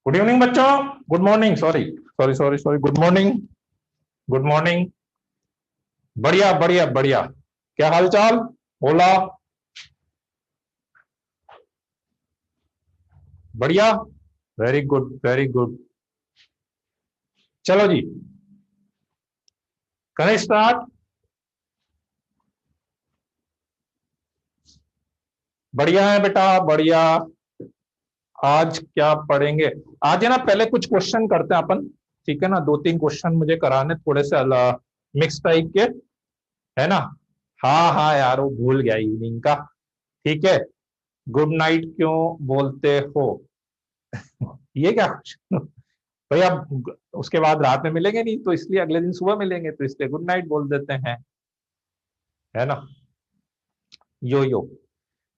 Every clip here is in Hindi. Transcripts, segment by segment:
गुड इवनिंग बच्चों। Good morning, sorry sorry sorry sorry, good morning. Good morning. बढ़िया बढ़िया बढ़िया। क्या हाल चाल? बोला। बढ़िया। Very good very good. चलो जी, करें स्टार्ट। बढ़िया है बेटा, बढ़िया। आज क्या पढ़ेंगे? आज है ना, पहले कुछ क्वेश्चन करते हैं अपन। ठीक है ना, दो तीन क्वेश्चन मुझे कराने थोड़े से मिक्स टाइप के, है ना। हाँ हाँ यार, वो भूल गया इवनिंग का। ठीक है। गुड नाइट क्यों बोलते हो? ये क्या क्वेश्चन भाई? अब उसके बाद रात में मिलेंगे नहीं, तो इसलिए अगले दिन सुबह मिलेंगे, तो इसलिए गुड नाइट बोल देते हैं, है ना। यो यो।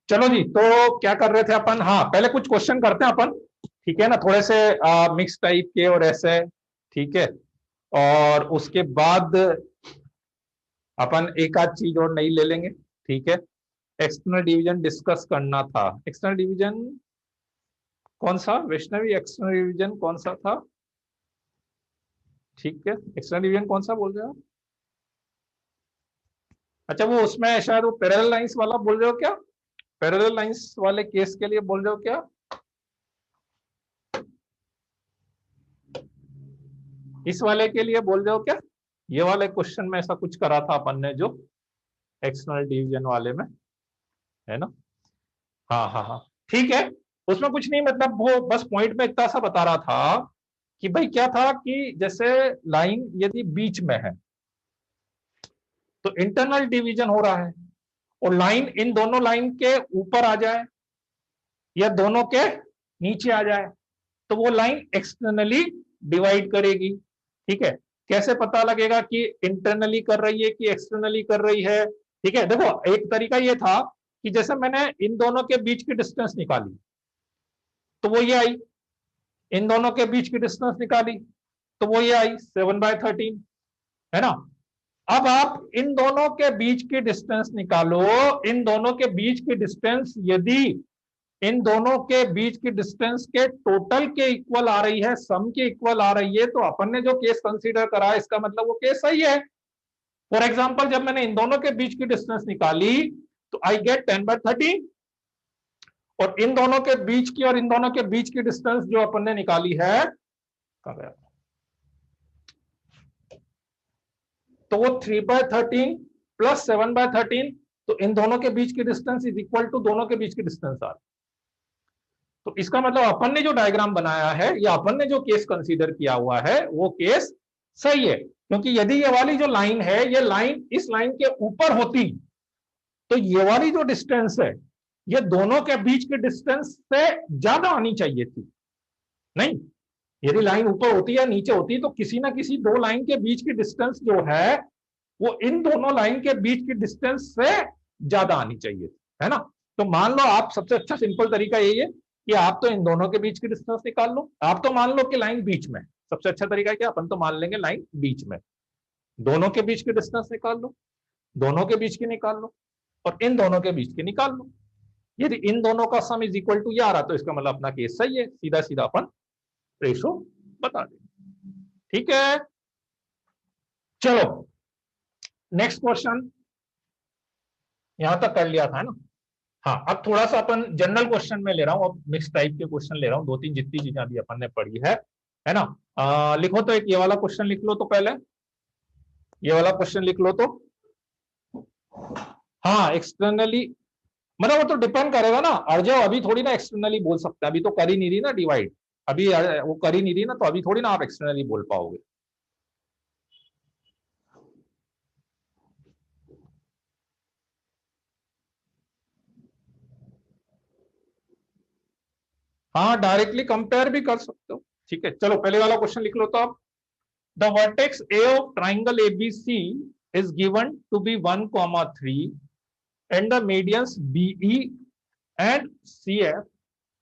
चलो जी, तो क्या कर रहे थे अपन? हाँ, पहले कुछ क्वेश्चन करते हैं अपन। ठीक है ना, थोड़े से मिक्स टाइप के और ऐसे। ठीक है। और उसके बाद अपन एक आध चीज और नई ले लेंगे। ठीक है। एक्सटर्नल डिवीजन डिस्कस करना था। एक्सटर्नल डिवीजन कौन सा? वैष्णवी, एक्सटर्नल डिवीजन कौन सा था? ठीक है, एक्सटर्नल डिवीजन कौन सा बोल रहे हो? अच्छा, वो उसमें शायद वो पैरेलल लाइंस वाला बोल रहे हो क्या? पैरेलल लाइंस वाले केस के लिए बोल रहे हो क्या? इस वाले के लिए बोल रहे हो क्या? ये वाले क्वेश्चन में ऐसा कुछ करा था अपन ने जो एक्सटर्नल डिवीजन वाले में, है ना। हाँ हाँ हाँ। ठीक है। उसमें कुछ नहीं, मतलब वो बस पॉइंट में इतना सा बता रहा था कि भाई क्या था कि जैसे लाइन यदि बीच में है तो इंटरनल डिवीजन हो रहा है, और लाइन इन दोनों लाइन के ऊपर आ जाए या दोनों के नीचे आ जाए तो वो लाइन एक्सटर्नली डिवाइड करेगी। ठीक है। कैसे पता लगेगा कि इंटरनली कर रही है कि एक्सटर्नली कर रही है? ठीक है, देखो एक तरीका ये था कि जैसे मैंने इन दोनों के बीच की डिस्टेंस निकाली तो वो ये आई, इन दोनों के बीच की डिस्टेंस निकाली तो वो ये आई 7/13, है ना। अब आप इन दोनों के बीच की डिस्टेंस निकालो। इन दोनों के बीच की डिस्टेंस यदि इन दोनों के बीच की डिस्टेंस के टोटल के इक्वल आ रही है, सम के इक्वल आ रही है, तो अपन ने जो केस कंसीडर करा इसका मतलब वो केस सही है। फॉर एग्जाम्पल, जब मैंने इन दोनों के बीच की डिस्टेंस निकाली तो आई गेट 10/13, और इन दोनों के बीच की और इन दोनों के बीच की डिस्टेंस जो अपन ने निकाली है, तो वो 3/13 प्लस 7/13, तो इन दोनों के बीच की डिस्टेंस इज इक्वल टू दोनों के बीच की डिस्टेंस आ रही। तो इसका मतलब अपन ने जो डायग्राम बनाया है या अपन ने जो केस कंसीडर किया हुआ है वो केस सही है, क्योंकि यदि ये वाली जो लाइन है ये लाइन इस लाइन के ऊपर होती तो ये वाली जो डिस्टेंस है ये दोनों के बीच की डिस्टेंस से ज्यादा आनी चाहिए थी। नहीं, यदि लाइन ऊपर होती या नीचे होती तो किसी ना किसी दो लाइन के बीच की डिस्टेंस जो है वो इन दोनों लाइन के बीच की डिस्टेंस से ज्यादा आनी चाहिए, है ना। तो मान लो, आप सबसे अच्छा सिंपल तरीका यही है कि आप तो इन दोनों के बीच की डिस्टेंस निकाल लो। आप तो मान लो कि लाइन बीच में, सबसे अच्छा तरीका क्या, अपन तो मान लेंगे लाइन बीच में, दोनों के बीच की डिस्टेंस निकाल लो, दोनों के बीच की निकाल लो, और इन दोनों के बीच की निकाल लो। यदि इन दोनों का सम इज इक्वल टू ये आ रहा तो इसका मतलब अपना केस सही है, सीधा सीधा अपन रेशो बता देंगे। ठीक है, चलो नेक्स्ट क्वेश्चन। यहां तक कर लिया था ना। हाँ, अब थोड़ा सा अपन जनरल क्वेश्चन में ले रहा हूँ, अब मिक्स टाइप के क्वेश्चन ले रहा हूँ, दो तीन जितनी चीजें अभी अपन ने पढ़ी है ना। लिखो तो, एक ये वाला क्वेश्चन लिख लो तो पहले, ये वाला क्वेश्चन लिख लो तो। हाँ, एक्सटर्नली, मतलब वो तो डिपेंड करेगा ना, अर्जय अभी थोड़ी ना एक्सटर्नली बोल सकता है, अभी तो कर ही नहीं रही ना डिवाइड, अभी वो कर ही नहीं रही ना, तो अभी थोड़ी ना आप एक्सटर्नली बोल पाओगे। हाँ, डायरेक्टली कंपेयर भी कर सकते हो। ठीक है, चलो पहले वाला क्वेश्चन लिख लो तो आप। The vertex A of triangle ABC is given to be 1, 3, and the medians BE and CF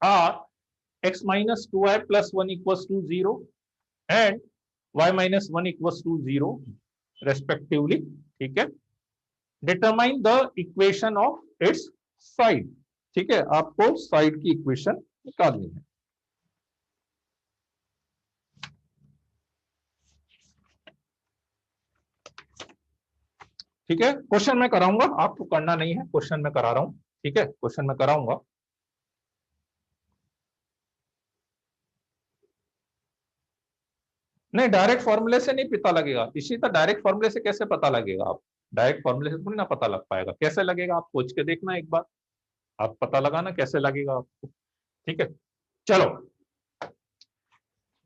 are x minus 2y plus 1 equals to 0 and y minus 1 equals to 0 respectively. ठीक है, determine the equation of its side. ठीक है, आपको साइड की इक्वेशन निकालनी है। ठीक है, क्वेश्चन मैं कराऊंगा, आपको करना नहीं है, क्वेश्चन मैं करा रहा हूं। ठीक है, क्वेश्चन मैं कराऊंगा। नहीं, डायरेक्ट फॉर्मूले से नहीं पता लगेगा, इसी तरह डायरेक्ट फॉर्मूले से कैसे पता लगेगा? आप डायरेक्ट फॉर्मूले से थोड़ी ना पता लग पाएगा, कैसे लगेगा? आप सोच के देखना एक बार, आप पता लगाना कैसे लगेगा आपको। ठीक है, चलो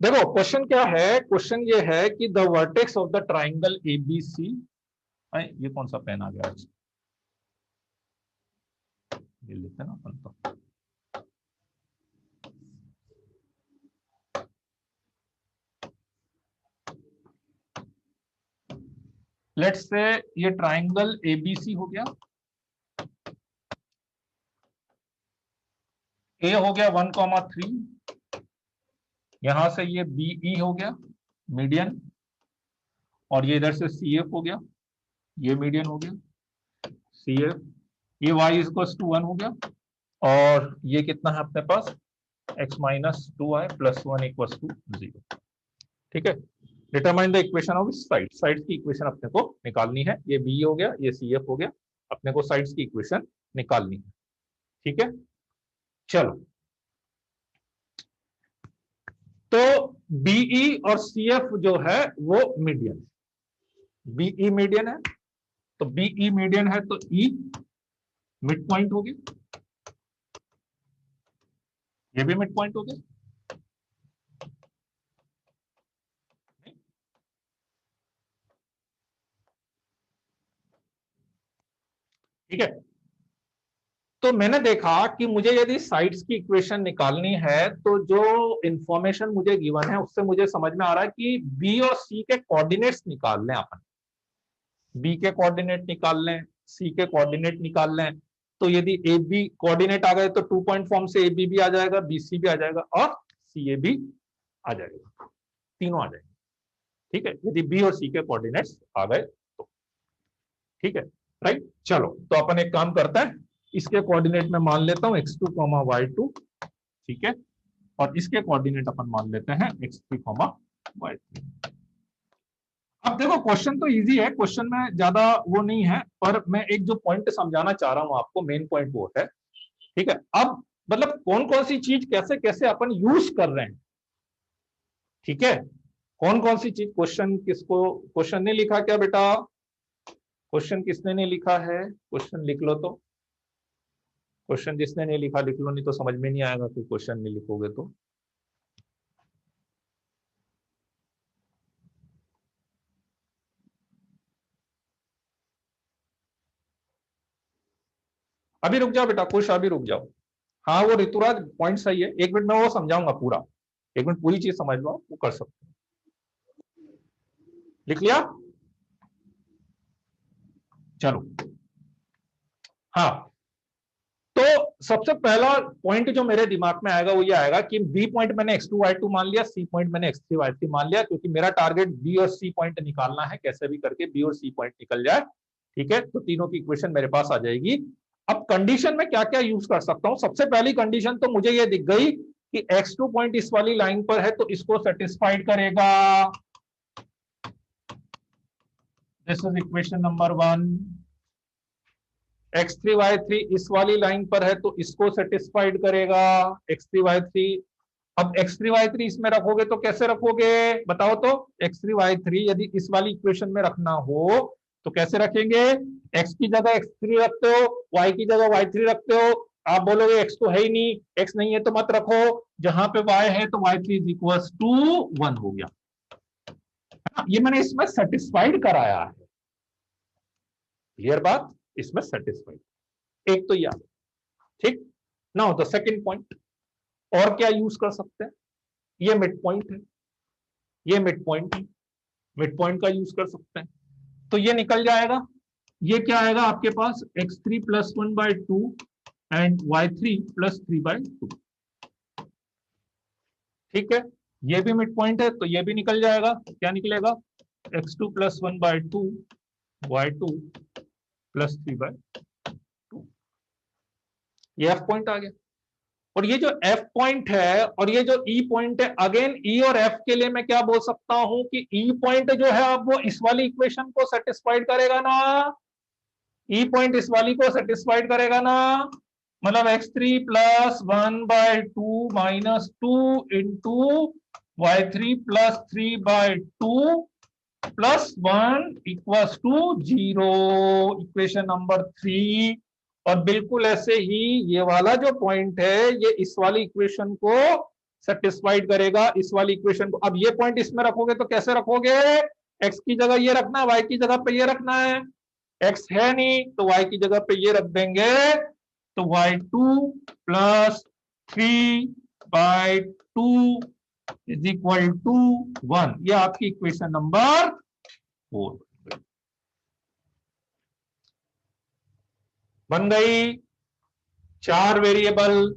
देखो क्वेश्चन क्या है। क्वेश्चन ये है कि the vertex of the triangle ABC, ये कौन सा पेन आ गया आज? ये लिखते ना अपन तो। लेट्स से ये ट्राइंगल एबीसी हो गया, ए हो गया 1,3, यहां से ये बीई हो गया मीडियन, और ये इधर से सी एफ हो गया, ये मीडियन हो गया सी एफ, ये y इक्वल टू 1 हो गया, और ये कितना है अपने पास x minus 2y plus 1 equal to 0। ठीक है, determine the equation of side, sides की इक्वेशन अपने को निकालनी है। ये b हो गया, ये सी एफ हो गया, अपने को साइड्स की इक्वेशन निकालनी है। ठीक है, चलो तो बीई और सी एफ जो है वो मीडियन, बीई मीडियन है, तो बीई मीडियन है तो ई मिड पॉइंट हो गया, ये भी मिड पॉइंट हो गया। ठीक है, तो मैंने देखा कि मुझे यदि साइड्स की इक्वेशन निकालनी है तो जो इंफॉर्मेशन मुझे गिवन है उससे मुझे समझ में आ रहा है कि बी और सी के कोऑर्डिनेट्स निकाल लें अपन, बी के कोऑर्डिनेट निकाल लें, सी के कोऑर्डिनेट निकाल लें। तो यदि ए बी कोऑर्डिनेट आ गए तो 2 पॉइंट फॉर्म से ए बी भी आ जाएगा, बी सी भी आ जाएगा और सी ए भी आ जाएगा, तीनों आ जाएंगे। ठीक है, यदि बी और सी के कोऑर्डिनेट्स आ गए तो। ठीक है, राइट। चलो तो अपन एक काम करते हैं, इसके कोऑर्डिनेट में मान लेता हूं x2, y2। ठीक है, और इसके कोऑर्डिनेट अपन मान लेते हैं x3, y3। अब देखो क्वेश्चन तो इजी है, क्वेश्चन में ज्यादा वो नहीं है, पर मैं एक जो पॉइंट समझाना चाह रहा हूं आपको, मेन पॉइंट वो है। ठीक है, अब मतलब कौन कौन सी चीज कैसे कैसे अपन यूज कर रहे हैं। ठीक है, कौन कौन सी चीज, क्वेश्चन किसको, क्वेश्चन नहीं लिखा क्या बेटा? क्वेश्चन किसने नहीं लिखा है? क्वेश्चन लिख लो तो, क्वेश्चन जिसने नहीं लिखा लिख लो, नहीं तो समझ में नहीं आएगा कि क्वेश्चन नहीं लिखोगे तो। अभी रुक जाओ बेटा, कुछ अभी रुक जाओ। हाँ वो ऋतुराज पॉइंट सही है, एक मिनट में वो समझाऊंगा पूरा, एक मिनट पूरी चीज समझ लो, वो कर सकते हो। लिख लिया? चलो हाँ, तो सबसे पहला पॉइंट जो मेरे दिमाग में आएगा वो ये आएगा कि बी पॉइंट मैंने x2 y2 मान लिया, सी पॉइंट मैंने x3 y3 मान लिया, क्योंकि मेरा टारगेट बी और सी पॉइंट निकालना है, कैसे भी करके बी और सी पॉइंट निकल जाए। ठीक है, तो तीनों की इक्वेशन मेरे पास आ जाएगी। अब कंडीशन में क्या क्या यूज कर सकता हूं? सबसे पहली कंडीशन तो मुझे ये दिख गई कि x2 पॉइंट इस वाली लाइन पर है तो इसको सेटिस्फाइड करेगा। This is equation number 1। x3 y3 इस वाली लाइन पर है तो इसको सेटिस्फाइड करेगा, x3 y3। अब x3 y3 इसमें रखोगे तो कैसे रखोगे बताओ तो? x3 y3 यदि इस वाली इक्वेशन में रखना हो तो कैसे रखेंगे? x की जगह x3 रखते हो, y की जगह y3 रखते हो। आप बोलोगे x तो है ही नहीं, x नहीं है तो मत रखो, जहां पे y है तो y3 इज इक्वल टू 1 हो गया। ये मैंने इसमें सेटिस्फाइड कराया है, क्लियर बात? इसमें सेटिस्फाइड एक तो याद। ठीक, नाउ द सेकंड पॉइंट, और क्या यूज कर सकते हैं? ये मिड पॉइंट है, ये मिड पॉइंट है, मिड पॉइंट का यूज कर सकते हैं, तो ये निकल जाएगा। ये क्या आएगा आपके पास? x3 plus 1/2 and y3 plus 3/2। ठीक है, ये भी मिड पॉइंट है तो ये भी निकल जाएगा। क्या निकलेगा? x2 plus 1/2 y2 plus 3/2। ये एफ पॉइंट आ गया। और ये जो एफ पॉइंट है और ये जो ई पॉइंट है, अगेन ई और एफ के लिए मैं क्या बोल सकता हूं कि ई पॉइंट जो है अब वो इस वाली इक्वेशन को सेटिस्फाइड करेगा ना? ई पॉइंट इस वाली को सेटिस्फाइड करेगा ना, मतलब x3 plus 1/2 minus 2 into y3 plus 3/2 plus 1 equals to 0, equation number 3। और बिल्कुल ऐसे ही ये वाला जो पॉइंट है ये इस वाली इक्वेशन को सेटिस्फाइड करेगा, इस वाली इक्वेशन को। अब ये पॉइंट इसमें रखोगे तो कैसे रखोगे, x की जगह ये रखना है, y की जगह पे ये रखना है, x है नहीं तो y की जगह पे ये रख देंगे, तो y2 plus 3/2 is equal to 1, ये आपकी इक्वेशन नंबर 4 बन गई। 4 variable,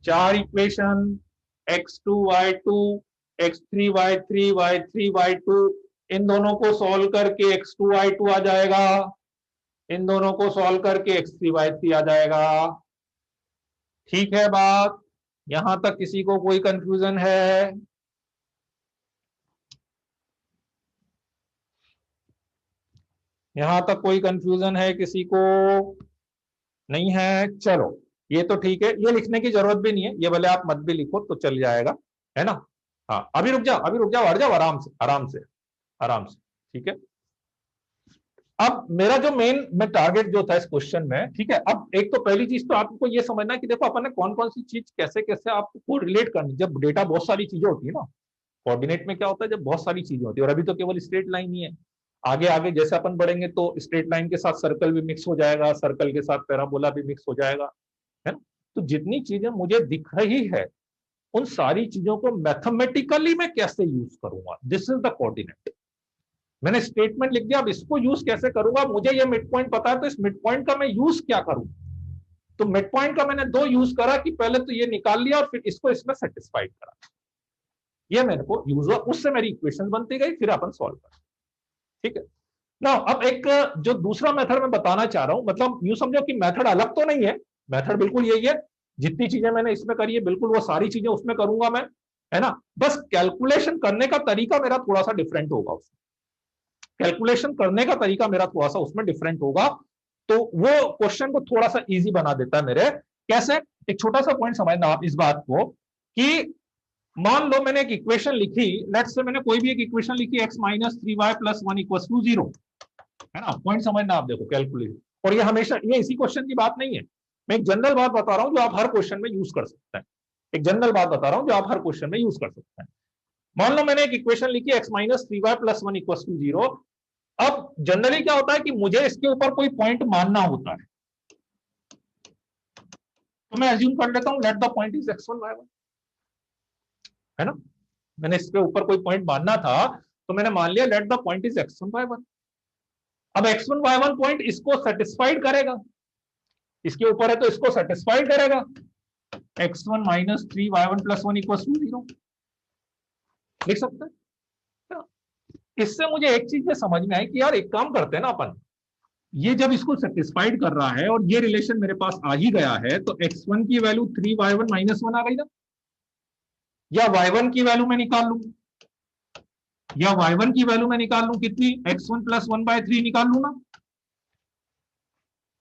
4 equation, x2 y2 x3 y3 y3 y2, इन दोनों को सॉल्व करके x2 y2 आ जाएगा, इन दोनों को सॉल्व करके x3 y3 आ जाएगा। ठीक है बात, यहां तक किसी को कोई कंफ्यूजन है? यहां तक कोई कंफ्यूजन है किसी को? नहीं है, चलो ये तो ठीक है, ये लिखने की जरूरत भी नहीं है, ये भले आप मत भी लिखो तो चल जाएगा, है ना। हाँ अभी रुक जाओ, अभी रुक जाओ, हट जाओ, आराम से आराम से आराम से, ठीक है। अब मेरा जो मेन में टारगेट जो था इस क्वेश्चन में, ठीक है, अब एक तो पहली चीज तो आपको ये समझना है कि देखो अपन ने कौन कौन सी चीज कैसे कैसे आपको रिलेट करनी, जब डेटा बहुत सारी चीजें होती है ना, कोऑर्डिनेट में क्या होता है जब बहुत सारी चीजें होती है, और अभी तो केवल स्ट्रेट लाइन ही है, आगे आगे जैसे अपन बढ़ेंगे तो स्ट्रेट लाइन के साथ सर्कल भी मिक्स हो जाएगा, सर्कल के साथ पैराबोला भी मिक्स हो जाएगा, है ना। तो जितनी चीजें मुझे दिख रही है उन सारी चीजों को मैथमेटिकली मैं कैसे यूज करूंगा, दिस इज द कोऑर्डिनेट। मैंने स्टेटमेंट लिख दिया, अब इसको यूज कैसे करूंगा, मुझे ये मिड पॉइंट पता है तो इस मिड पॉइंट का मैं यूज क्या करूं। तो मिड पॉइंट का मैंने 2 यूज करा कि पहले तो ये निकाल लिया और फिर इसको इसमें सेटिस्फाइड करा, ये मेरे को यूज हुआ, उससे मेरी इक्वेशन बनती गई, फिर अपन सॉल्व कर, ठीक है ना। अब एक जो दूसरा मेथड मैं बताना चाह रहा हूं, मतलब यूं समझो कि मेथड अलग तो नहीं है, मेथड बिल्कुल यही है, जितनी चीजें मैंने इसमें करी है बिल्कुल वो सारी चीजें उसमें करूंगा मैं, है ना। बस कैलकुलेशन करने का तरीका मेरा थोड़ा सा डिफरेंट होगा, उसमें कैलकुलेशन करने का तरीका मेरा थोड़ा सा उसमें डिफरेंट होगा, तो वो क्वेश्चन को थोड़ा सा इजी बना देता है मेरे। कैसे, एक छोटा सा पॉइंट समझना आप इस बात को कि मान लो मैंने एक इक्वेशन लिखी, लेट्स से मैंने कोई भी एक इक्वेशन लिखी x minus 3y plus 1 equals to 0, है ना। पॉइंट समझना आप, देखो कैलकुलेशन, और ये हमेशा ये इसी क्वेश्चन की बात नहीं है, मैं एक जनरल बात बता रहा हूं जो आप हर क्वेश्चन में यूज कर सकते हैं, एक जनरल बात बता रहा हूं जो आप हर क्वेश्चन में यूज कर सकते हैं। मान लो मैंने एक इक्वेशन लिखी x minus 3y plus 1 equals to 0। अब जनरली क्या होता है कि मुझे इसके ऊपर कोई पॉइंट मानना होता है, तो मैं एज्यूम कर लेता हूं let the point is x1 y1, है ना। मैंने इसके ऊपर कोई पॉइंट मानना था तो मैंने मान लिया let the point is x1 y1। अब x1 y1 पॉइंट इसको सेटिस्फाइड करेगा, इसके ऊपर है तो इसको सेटिस्फाइड करेगा, x1 minus 3y1 plus 1 equals to 0 लिख सकते हैं। इससे मुझे एक चीज में समझ में आई कि यार एक काम करते हैं ना अपन, ये जब इसको सेटिस्फाइड कर रहा है और ये रिलेशन मेरे पास आ ही गया है, तो x1 की वैल्यू 3y1 माइनस 1 आ गई ना, या y1 की वैल्यू मैं निकाल लूं, या y1 की वैल्यू मैं निकाल लूं कितनी, x1 प्लस 1/3 निकाल लूं ना।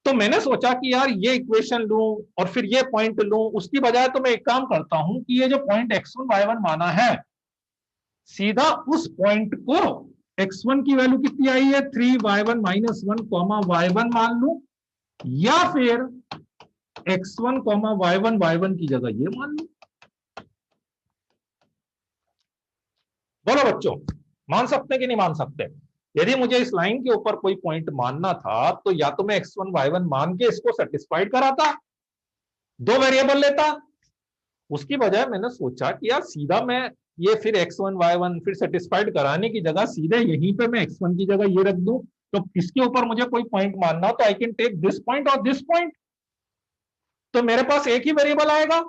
तो मैंने सोचा कि यार ये इक्वेशन लूं और फिर ये पॉइंट लूं, उसकी बजाय तो मैं एक काम करता हूं कि ये जो पॉइंट x1 y1 माना है, सीधा उस पॉइंट को x1 की वैल्यू कितनी आई है 3y1 माइनस 1 कॉमा y1 मान लूं, या फिर x1 कॉमा y1 की जगह ये मान लूं। बोलो बच्चों, मान सकते कि नहीं मान सकते? यदि मुझे इस लाइन के ऊपर कोई पॉइंट मानना था तो या तो मैं x1 y1 मान के इसको सेटिस्फाइड कराता, 2 वेरिएबल लेता, उसकी बजाय मैंने सोचा कि यार सीधा मैं ये फिर x1 y1 फिर सेटिस्फाइड कराने की जगह सीधे यहीं पे मैं x1 की जगह ये रख दूं, तो इसके ऊपर मुझे कोई पॉइंट मानना तो I can take this point और दिस पॉइंट, तो मेरे पास एक ही वेरिएबल आएगा,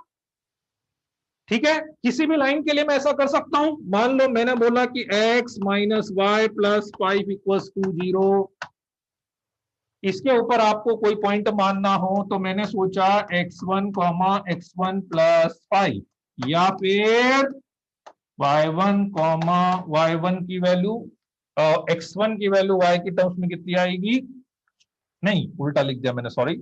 ठीक है। किसी भी लाइन के लिए मैं ऐसा कर सकता हूं। मान लो मैंने बोला कि x minus Y plus 5 equals to 0, इसके ऊपर आपको कोई पॉइंट मानना हो तो मैंने सोचा x1 x1 प्लस 5, या फिर y1 y1 की वैल्यू x1 की वैल्यू y की टर्म्स में कितनी आएगी नहीं, उल्टा लिख दिया मैंने, सॉरी।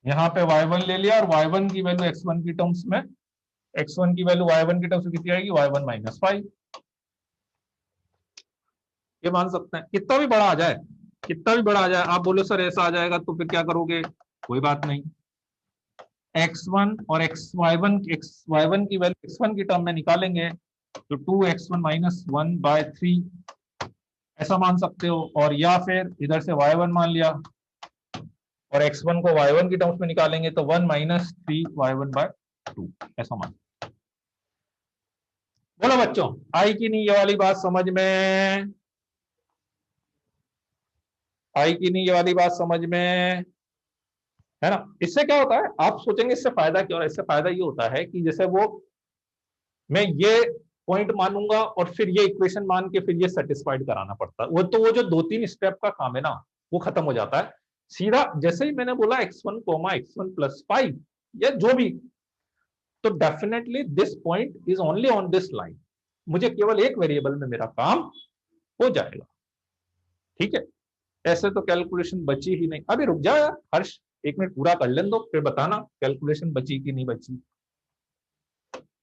यहाँ पे y1 ले लिया और y1 की वैल्यू x1 की टर्म्स में, x1 की वैल्यू y1 की टर्म्स में कितनी आएगी, y1 माइनस 5। ये मान सकते हैं, कितना भी बड़ा आ जाए, कितना भी बड़ा आ जाए। आप बोलो सर ऐसा आ जाएगा तो फिर क्या करोगे, कोई बात नहीं, x1 और y1 की वैल्यू x1 की टर्म में निकालेंगे तो 2x1 माइनस 1/3 ऐसा मान सकते हो। और या फिर इधर से y1 मान लिया और x1 को y1 की टर्म्स में निकालेंगे तो 1 माइनस 3y1/2 ऐसा मान। बोलो बच्चों, आई कि नहीं ये वाली बात समझ में, आई कि नहीं ये वाली बात समझ में, है ना। इससे क्या होता है, आप सोचेंगे इससे फायदा क्या हो रहा है, इससे फायदा ये होता है कि जैसे वो मैं ये पॉइंट मानूंगा और फिर ये इक्वेशन मान के फिर ये सेटिस्फाइड कराना पड़ता है, वो जो 2-3 स्टेप का काम है ना वो खत्म हो जाता है। सीधा जैसे ही मैंने बोला x1 x1 प्लस 5 या जो भी, तो definitely this point is only on this line, मुझे केवल एक वेरिएबल में मेरा काम हो जाएगा। ठीक है, ऐसे तो कैलकुलेशन बची ही नहीं। अभी रुक जाओ यार हर्ष, 1 मिनट पूरा कर लेने दो फिर बताना कैलकुलेशन बची कि नहीं बची।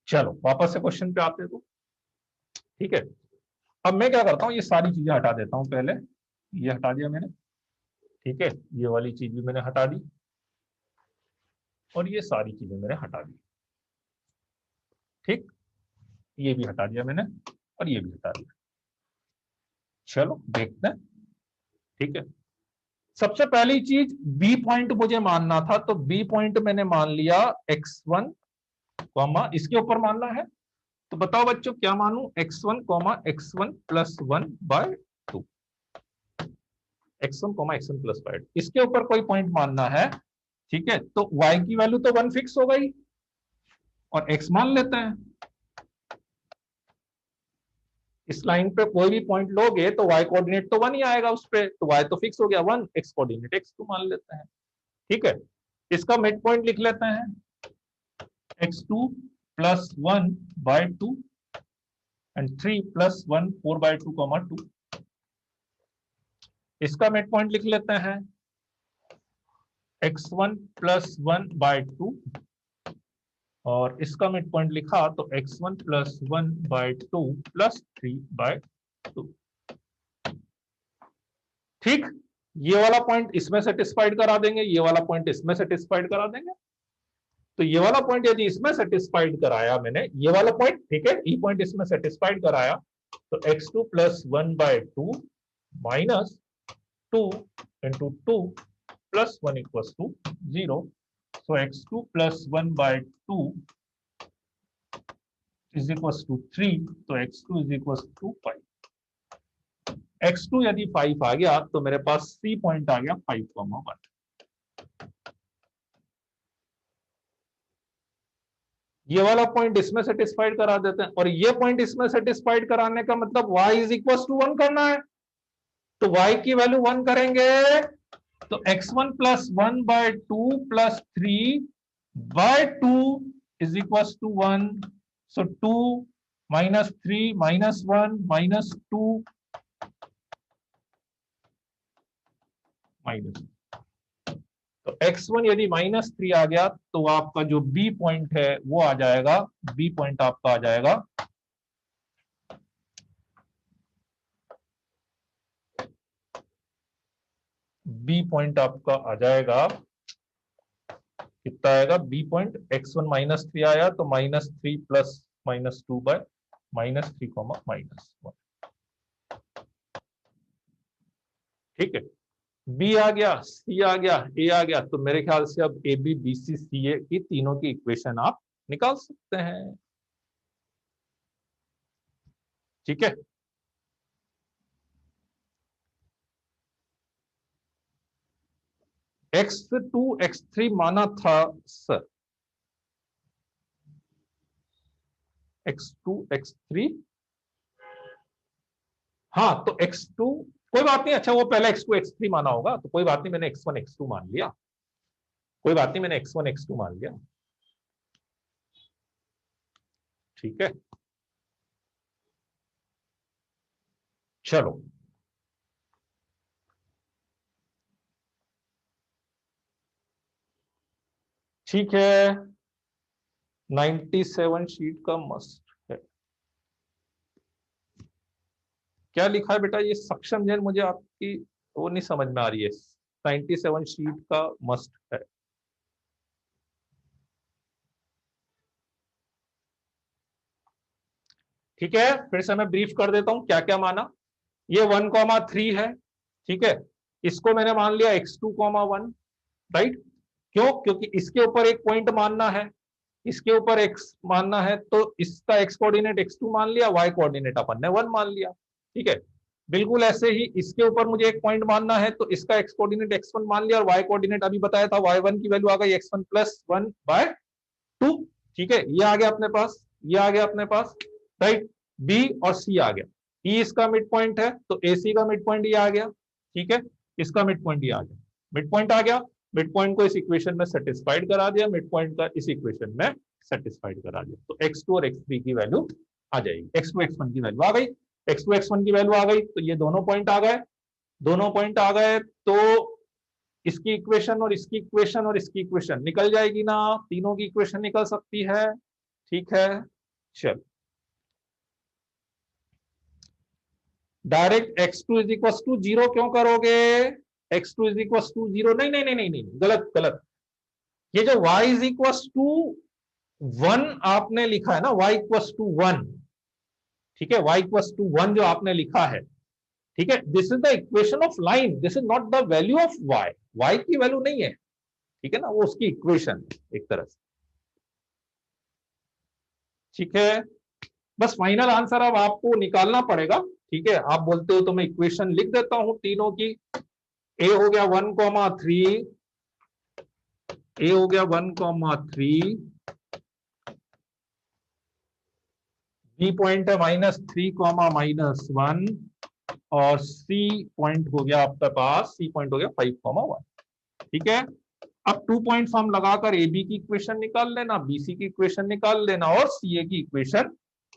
चलो वापस से क्वेश्चन पे आते हैं तो ठीक है। अब मैं क्या करता हूँ, ये सारी चीजें हटा देता हूँ पहले, ये हटा दिया मैंने, ठीक है, ये वाली चीज भी मैंने हटा दी और ये सारी चीजें मैंने हटा दी, ठीक, ये भी हटा दिया मैंने और ये भी हटा दिया। चलो देखते हैं, ठीक है। सबसे पहली चीज बी पॉइंट मुझे मानना था, तो बी पॉइंट मैंने मान लिया x1 कॉमा, इसके ऊपर मानना है तो बताओ बच्चों क्या मानू, x1 x1 plus 1/2, x1 x1 plus 5, इसके ऊपर कोई पॉइंट मानना है। ठीक है, तो y की वैल्यू तो 1 फिक्स हो गई और x मान लेते हैं। इस लाइन पे कोई भी पॉइंट लोगे तो y कोऑर्डिनेट तो 1 ही आएगा उस पे, तो y तो फिक्स हो गया 1, x कोऑर्डिनेट x2 मान लेते हैं। ठीक है, इसका मिड पॉइंट लिख लेते हैं x2 प्लस 1/2 एंड 3 प्लस 1 4/2, 2। इसका मिड पॉइंट लिख लेते हैं x1 प्लस 1/2 और इसका मिड पॉइंट लिखा तो x1 प्लस 1/2 प्लस 3/2। ठीक, ये वाला पॉइंट इसमें सेटिस्फाइड करा देंगे, ये वाला पॉइंट इसमें सेटिस्फाइड करा देंगे। तो ये वाला पॉइंट यदि इसमें सेटिस्फाइड कराया मैंने, ये वाला पॉइंट, ठीक है, ये पॉइंट इसमें सेटिस्फाइड कराया तो x2 plus 1/2 minus 2 into 2 plus 1 equals to 0। So x2 plus 1/2 is equals to 3, तो x2 is equals to 5। x2 यदि 5 आ गया तो मेरे पास C पॉइंट आ गया 5,1। ये वाला पॉइंट इसमें सेटिस्फाइड करा देते हैं और ये पॉइंट इसमें सेटिस्फाइड कराने का मतलब y इज इक्वल टू 1 करना है, तो y की वैल्यू 1 करेंगे तो x1 plus 1/2 plus 3/2 is equal to 1। So 2 minus 3 minus 1 minus 2 minus, तो x1 यदि -3 आ गया तो आपका जो b पॉइंट है वो आ जाएगा, b पॉइंट आपका आ जाएगा बी पॉइंट आपका आ जाएगा, कितना आएगा बी पॉइंट, x1 -3 आया तो -3 प्लस -2 बाय -3 -1। ठीक है, बी आ गया, सी आ गया, ए आ गया, तो मेरे ख्याल से अब ए बी बी सी सी ए की तीनों की इक्वेशन आप निकाल सकते हैं। ठीक है, x2 x3 माना था सर, x2 x3, हाँ तो x2 कोई बात नहीं, अच्छा वो पहले x2 x3 माना होगा तो कोई बात नहीं, मैंने x1 x2 मान लिया, कोई बात नहीं, मैंने x1 x2 मान लिया। ठीक है, चलो ठीक है, 97 शीट का मस्ट है। क्या लिखा है बेटा, ये सक्षम जैन, मुझे आपकी वो नहीं समझ में आ रही है। 97 शीट का मस्ट है। ठीक है, फिर से मैं ब्रीफ कर देता हूं क्या क्या माना। ये 1,3 है, ठीक है। इसको मैंने मान लिया x2,1, राइट। क्यों? क्योंकि इसके ऊपर एक पॉइंट मानना है, इसके ऊपर x मानना है, तो इसका x कोऑर्डिनेट x2 मान लिया, y कोऑर्डिनेट अपन ने 1 मान लिया। ठीक है, बिल्कुल ऐसे ही इसके ऊपर मुझे एक पॉइंट मानना है, तो इसका x कोऑर्डिनेट x1 मान लिया, और y कोऑर्डिनेट अभी बताया था y1 की वैल्यू आ गई x1 प्लस 1/2। ठीक है, ये आ गया अपने पास, ये आ गया अपने पास, राइट। b और c आ गया, e इसका मिड पॉइंट है, तो ac का मिड पॉइंट ये आ गया। ठीक है, इसका मिड पॉइंट ये आ गया, मिड पॉइंट आ गया। मिड पॉइंट को इस इक्वेशन में सेटिस्फाइड करा दिया, मिड पॉइंट का इस इक्वेशन में सेटिस्फाइड करा दिया, तो x2 और x3 की वैल्यू आ जाएगी, x2 x1 की वैल्यू आ गई, x2 x1 की वैल्यू आ गई, तो ये दोनों पॉइंट आ गए, दोनों पॉइंट आ गए, तो इसकी इक्वेशन और इसकी इक्वेशन और इसकी इक्वेशन निकल जाएगी ना, तीनों की इक्वेशन निकल सकती है। ठीक है, चल direct x2 is equal to 0 क्यों करोगे? x2 इज इक्वल टू 0, नहीं नहीं नहीं नहीं नहीं, गलत गलत। ये जो y इज इक्वल टू 1 आपने लिखा है ना, y इक्वल टू 1, ठीक है, y इक्वल टू 1 जो आपने लिखा है, ठीक है, this is the equation of line, this is not the value of y की वैल्यू नहीं है, ठीक है ना, वो उसकी इक्वेशन एक तरह से। ठीक है, बस फाइनल आंसर अब आपको निकालना पड़ेगा। ठीक है, आप बोलते हो तो मैं इक्वेशन लिख देता हूं तीनों की। ए हो गया 1,3, ए हो गया 1,3, बी पॉइंट है -3, -1, और सी पॉइंट हो गया आपके पास, सी पॉइंट हो गया 5,1। ठीक है, अब 2 पॉइंट फॉर्म लगाकर ए बी की इक्वेशन निकाल लेना, बी सी की इक्वेशन निकाल लेना, और सी ए की इक्वेशन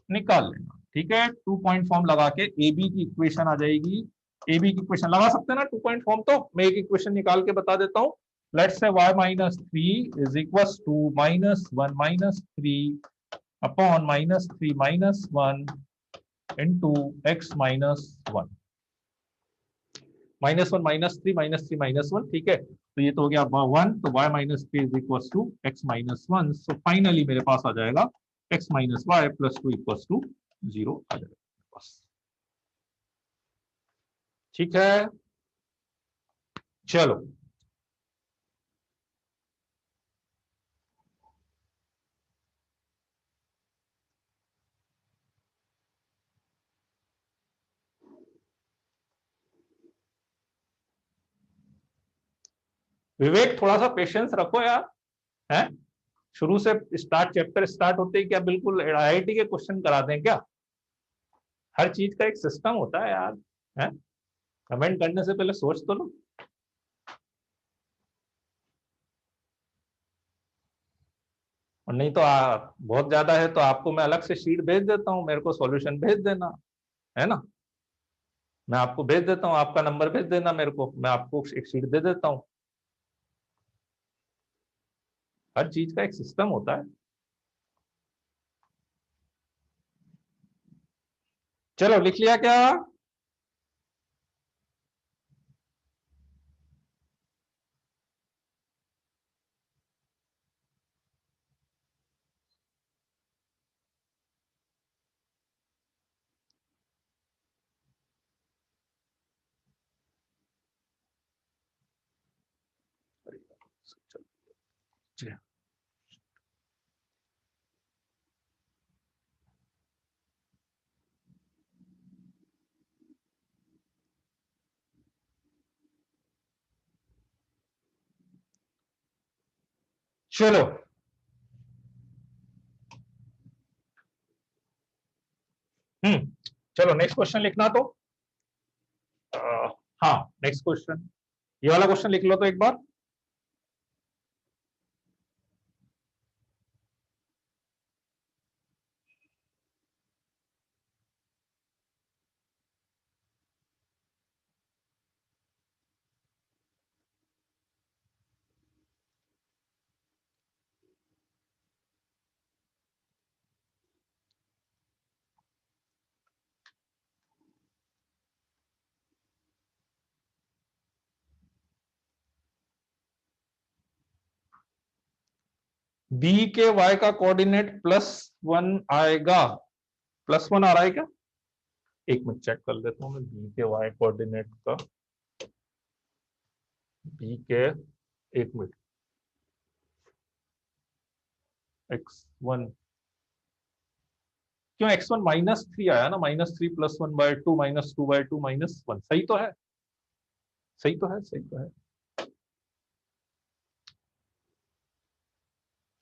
निकाल लेना। ठीक है, 2 पॉइंट फॉर्म लगा के ए बी की इक्वेशन आ जाएगी। ए बी की इक्वेशन लगा सकते हैं ना 2 पॉइंट फॉर्म, तो मैं एक इक्वेशन निकाल के बता देता हूं। Let's say y-3 is equal to -1 -3 upon -3 -1 into x -1, -1 -3 -3 -1, ठीक है, तो ये तो हो गया 1, तो y-3 is equal to x -1, so finally मेरे पास आ जाएगा x -y plus 2 equal to 0 आ जाएगा बस। ठीक है, चलो विवेक, थोड़ा सा पेशेंस रखो यार, है शुरू से स्टार्ट, चैप्टर स्टार्ट होते ही क्या बिल्कुल आईआईटी के क्वेश्चन करा दें क्या? हर चीज का एक सिस्टम होता है यार, है कमेंट करने से पहले सोच तो लो। और नहीं तो बहुत ज्यादा है तो आपको मैं अलग से शीट भेज देता हूँ, मेरे को सॉल्यूशन भेज देना, है ना, मैं आपको भेज देता हूँ, आपका नंबर भेज देना मेरे को, मैं आपको एक शीट दे देता हूँ। हर चीज का एक सिस्टम होता है। चलो लिख लिया क्या? चलो चलो नेक्स्ट क्वेश्चन लिखना तो हाँ, नेक्स्ट क्वेश्चन, ये वाला क्वेश्चन लिख लो तो एक बार। बी के वाई का कोऑर्डिनेट +1 आएगा। +1 आ रहा है क्या? एक मिनट चेक कर लेता हूं मैं बी के वाई कोऑर्डिनेट का। बी के, एक मिनट, x1, क्यों x1 -3 आया ना, -3 +1/2 -2/2 -1, सही तो है, सही तो है, सही तो है।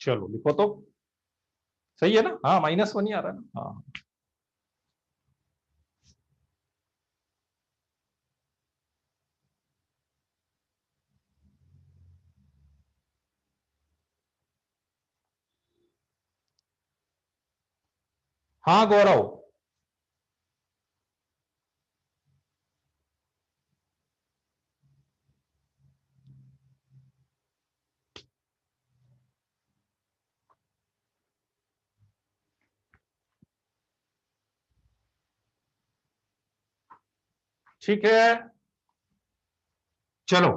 चलो लिखो तो, सही है ना? हाँ -1 ही आ रहा है ना। हाँ हाँ गौरव, ठीक है। चलो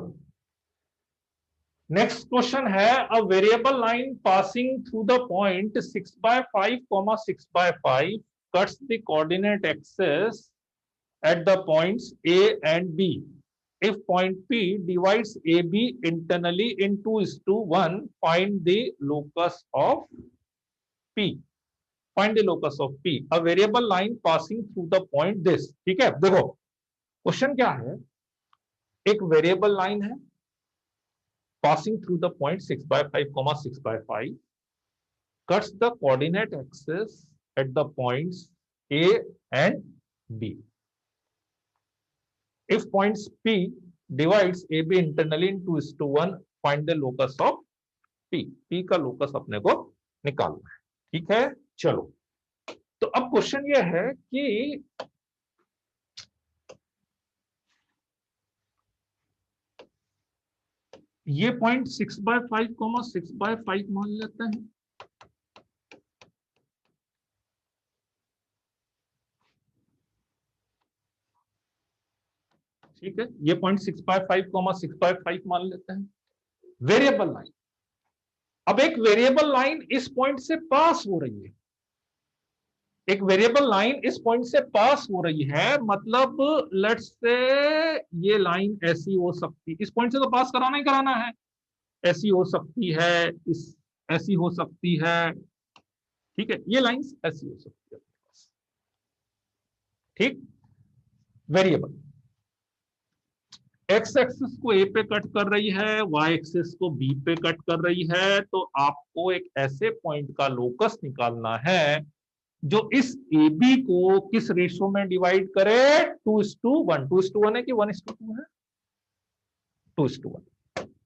नेक्स्ट क्वेश्चन है, a variable line passing through the point 6/5, 6/5 cuts the coordinate axis at the points A and B. If point P divides AB internally in 2:1, find the locus of P. Find the locus of P. A variable line passing through the point this. ठीक है, देखो क्वेश्चन क्या है, एक वेरिएबल लाइन है passing through the point 6/5, 6/5 cuts the coordinate axis at the points A and B. If points P divides AB internally in 2:1, find the locus of P. P का लोकस अपने को निकालना है। ठीक है, चलो तो अब क्वेश्चन ये है कि ये पॉइंट 6/5, 6/5 मान लेते हैं। ठीक है, ये पॉइंट 6/5, 6/5 मान लेते हैं। वेरिएबल लाइन, अब एक वेरिएबल लाइन इस पॉइंट से पास हो रही है, एक वेरिएबल लाइन इस पॉइंट से पास हो रही है, मतलब लेट्स से ये लाइन ऐसी हो सकती, इस पॉइंट से तो पास कराना ही कराना है, ऐसी हो सकती है, इस ऐसी हो सकती है। ठीक है, ये लाइन ऐसी हो सकती है। ठीक, वेरिएबल एक्स एक्सिस को ए पे कट कर रही है, वाई एक्सिस को बी पे कट कर रही है, तो आपको एक ऐसे पॉइंट का लोकस निकालना है जो इस ए बी को किस रेशो में डिवाइड करे, 2:1। 2:1 है कि 1:2 है? 2:1,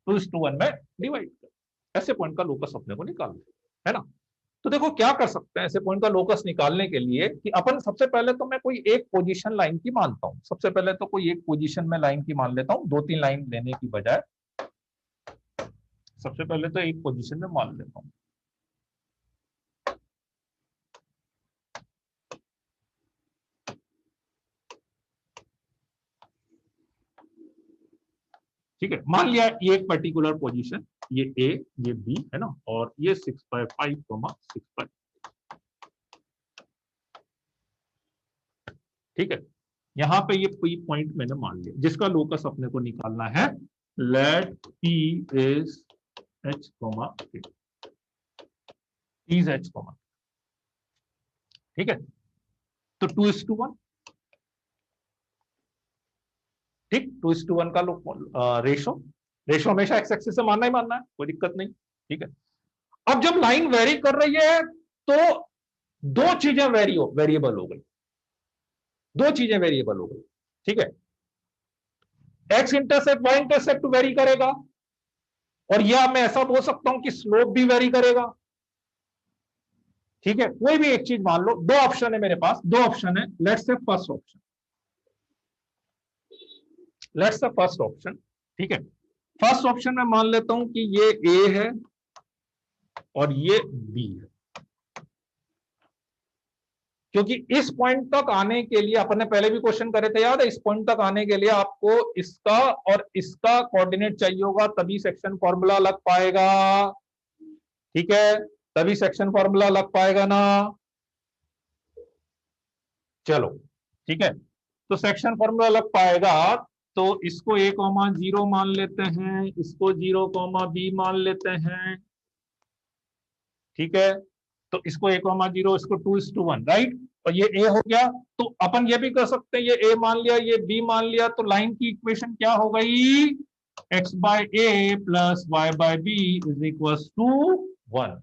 2:1 में डिवाइड करे, ऐसे पॉइंट का लोकस अपने को निकालना है ना। तो देखो क्या कर सकते हैं ऐसे पॉइंट का लोकस निकालने के लिए, कि अपन सबसे पहले तो मैं कोई एक पोजीशन लाइन की मानता हूं, सबसे पहले तो कोई एक पोजीशन में लाइन की मान लेता हूं, 2-3 लाइन लेने की बजाय सबसे पहले तो एक पोजीशन में मान लेता हूं। ठीक है, मान लिया ये एक पर्टिकुलर पोजीशन, ये ए ये बी है ना, और ये 6/5, 6/5। ठीक है, यहां पे ये पॉइंट मैंने मान लिया जिसका लोकस अपने को निकालना है। Let p is h, is h, ठीक है, तो 2:1, ठीक, 2:1 का रेशो, रेशो हमेशा एक्स एक्सिस से मानना ही मानना है, कोई दिक्कत नहीं। ठीक है, अब जब लाइन वेरी कर रही है तो दो चीजें वेरिएबल हो गई, दो चीजें वेरिएबल हो गई। ठीक है, x intercept y intercept vary करेगा, और यह मैं ऐसा बोल सकता हूं कि स्लोप भी वेरी करेगा। ठीक है, कोई भी एक चीज मान लो, दो ऑप्शन है मेरे पास, दो ऑप्शन है, let's say first option, let's say first option. ठीक है, फर्स्ट ऑप्शन में मान लेता हूं कि ये ए है और ये बी है, क्योंकि इस पॉइंट तक आने के लिए अपन ने पहले भी क्वेश्चन करे थे, याद है, इस पॉइंट तक आने के लिए आपको इसका और इसका कोऑर्डिनेट चाहिए होगा, तभी सेक्शन फॉर्मूला लग पाएगा। ठीक है, तभी सेक्शन फॉर्मूला लग पाएगा ना। चलो ठीक है, तो सेक्शन फॉर्मूला लग पाएगा। तो इसको a कॉमा 0 मान लेते हैं, इसको 0 कॉमा b मान लेते हैं। ठीक है, तो इसको a कॉमा 0, इसको 2:1, राइट। और ये a हो गया। तो अपन ये भी कर सकते हैं, ये a मान लिया, ये b मान लिया, तो लाइन की इक्वेशन क्या हो गई? x by a plus y by b is equal to 1।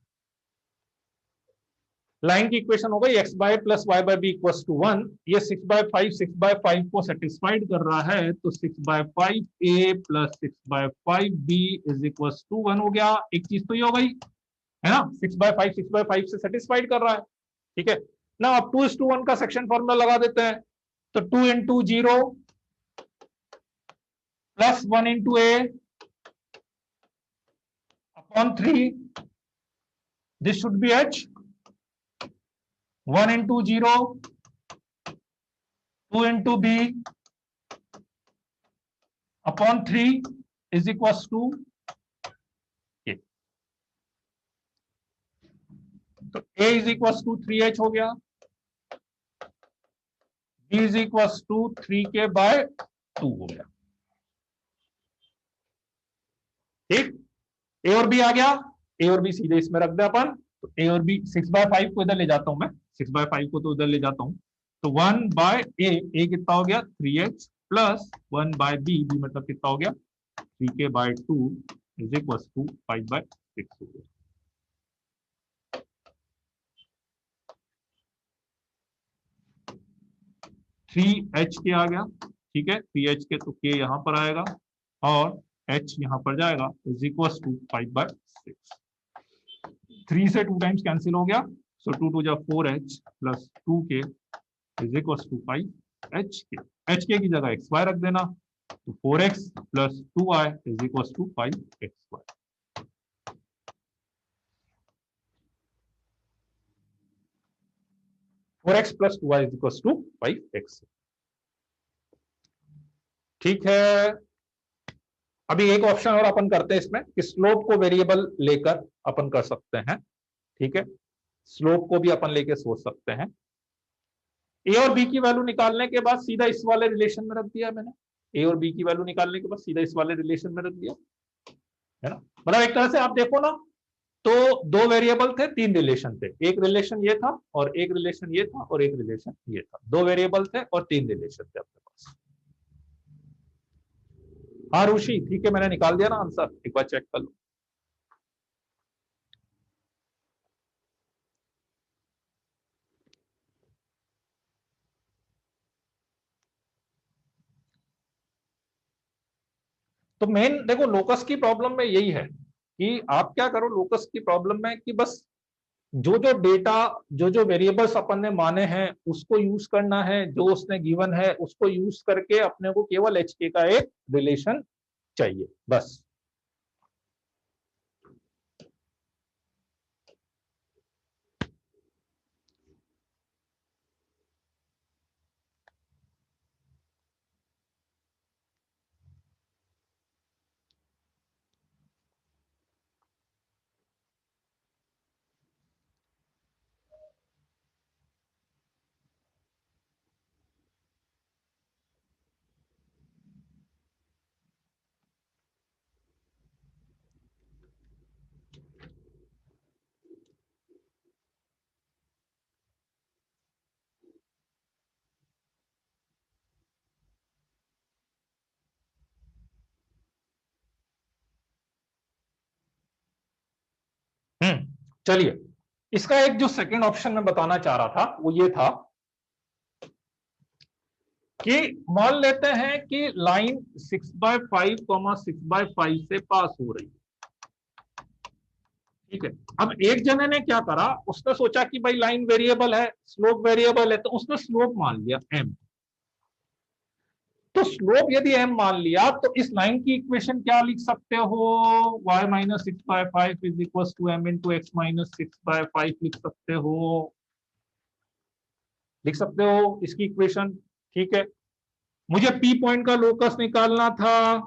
Line की इक्वेशन हो गई x by plus y by b equal to 1। ये 6/5 को सेटिस्फाइड कर रहा है, तो 6/5a plus 6/5b is equal to 1 हो गया। एक चीज तो ये हो गई, है ना, 6/5 से सेटिस्फाइड कर रहा है। ठीक है ना, अब 2:1 का सेक्शन फॉर्मूला लगा देते हैं। तो 2 into 0 plus 1 into a upon 3, this should be h। 1 into 0 2 into b upon 3 is equal to, तो a is equal to 3h हो गया, b is equal to 3k/2 हो गया। ठीक, a और b आ गया, a और b सीधे इसमें रख दे अपन। तो a और b, 6/5 को इधर ले जाता हूं मैं, 6/5 को तो उधर ले जाता हूं। तो 1/a कितना हो गया? 3h प्लस 1/b, b मतलब कितना हो गया? 3k/2 इज इक्वल टू 5/6 हो गया। थ्री एच के आ गया। ठीक है, 3h के, तो k यहां पर आएगा और h यहां पर जाएगा, इज इक्वल टू 5/6। 3 से 2 टाइम्स कैंसिल हो गया, सो 2 2 जा 4h plus 2k is equal to 5hk। hk की जगह xy रख देना, तो 4x plus 2y is equal to 5xy। Four x plus 2y is equal to 5x। ठीक है, अभी एक ऑप्शन और अपन करते हैं इसमें कि स्लोप को वेरिएबल लेकर अपन कर सकते हैं। ठीक है, स्लोप को भी अपन लेके सोच सकते हैं। ए और बी की वैल्यू निकालने के बाद सीधा इस वाले रिलेशन में रख दिया मैंने। ए और बी की वैल्यू निकालने के बाद सीधा इस वाले रिलेशन में रख दिया, है ना। मतलब एक तरह से आप देखो ना, तो 2 वेरिएबल थे, 3 रिलेशन थे। एक रिलेशन ये था और एक रिलेशन ये था और एक रिलेशन ये था। 2 वेरिएबल थे और 3 रिलेशन थे अपने पास। हाँ रुषि, ठीक है, मैंने निकाल दिया ना आंसर, एक बार चेक कर लो। तो मेन देखो, लोकस की प्रॉब्लम में यही है कि आप क्या करो, लोकस की प्रॉब्लम में कि बस जो जो डेटा, जो जो वेरिएबल्स अपन ने माने हैं उसको यूज करना है, जो उसने गिवन है उसको यूज करके अपने को केवल एच के का एक रिलेशन चाहिए, बस। चलिए, इसका एक जो सेकंड ऑप्शन मैं बताना चाह रहा था वो ये था कि मान लेते हैं कि लाइन 6/5, 6/5 से पास हो रही है। ठीक है, अब एक जने ने क्या करा, उसने सोचा कि भाई लाइन वेरिएबल है, स्लोप वेरिएबल है, तो उसने स्लोप मान लिया m। तो स्लोप यदि m मान लिया तो इस लाइन की इक्वेशन क्या लिख सकते हो? y minus 6/5 is equal to m into x minus 6/5 लिख सकते हो, लिख सकते हो इसकी इक्वेशन। ठीक है, मुझे पी पॉइंट का लोकस निकालना था,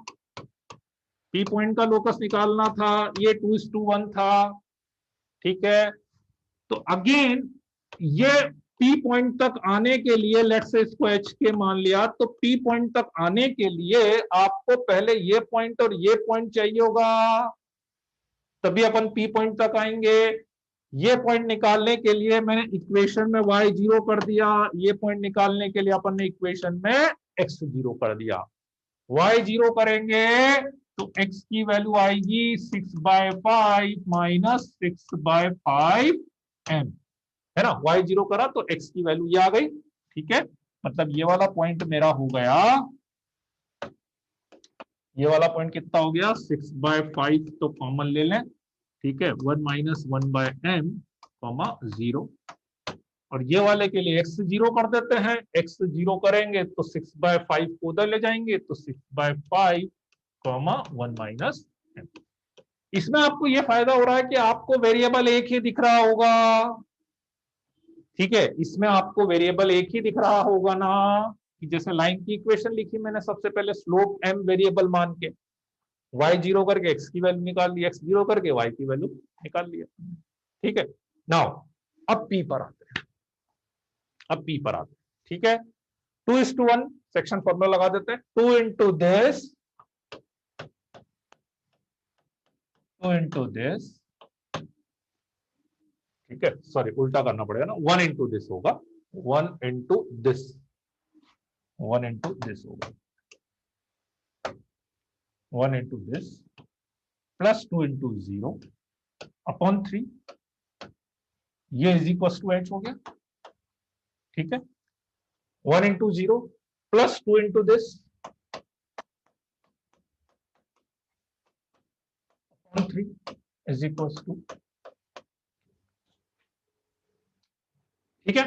पी पॉइंट का लोकस निकालना था, ये 2:1 था। ठीक है। तो अगेन ये P पॉइंट तक आने के लिए, लेट्स से इसको H के मान लिया, तो P पॉइंट तक आने के लिए आपको पहले ये पॉइंट और ये पॉइंट चाहिए होगा, तभी अपन P पॉइंट तक आएंगे। ये पॉइंट निकालने के लिए मैंने इक्वेशन में y0 कर दिया, ये पॉइंट निकालने के लिए अपन ने इक्वेशन में x0 कर दिया। y0 करेंगे तो x की वैल्यू आएगी 6/5 माइनस 6/5 m, है ना। y0 करा तो x की वैल्यू ये आ गई, ठीक है। मतलब ये वाला पॉइंट मेरा हो गया, ये वाला पॉइंट कितना हो गया 6/5, तो कॉमन ले लें, ठीक है। 1 माइनस 1/m, 0, और ये वाले के लिए x0 कर देते हैं। x0 करेंगे तो 6/5 को उधर ले जाएंगे, तो 6/5, 1 माइनस m। इसमें आपको ये फायदा हो रहा है कि आपको वेरिएबल एक ही दिख रहा होगा, ठीक है। इसमें आपको वेरिएबल एक ही दिख रहा होगा ना, कि जैसे लाइन की इक्वेशन लिखी मैंने सबसे पहले स्लोप m वेरिएबल मान के, y0 करके x की वैल्यू निकाल ली, x0 करके y की वैल्यू निकाल लिया, ठीक है। नाउ अब P पर आते हैं, अब P पर आते हैं, ठीक है। 2:1 सेक्शन फॉर्मूला लगा देते हैं, 2 into this, 2 into this, ठीक है। सॉरी उल्टा करना पड़ेगा ना, 1 into this होगा, 1 into this, 1 into this होगा, 1 into this plus 2 into 0 upon 3, ये इज इक्वल टू h हो गया, ठीक है। 1 into 0 plus 2 into this upon 3 is equal to, ठीक है।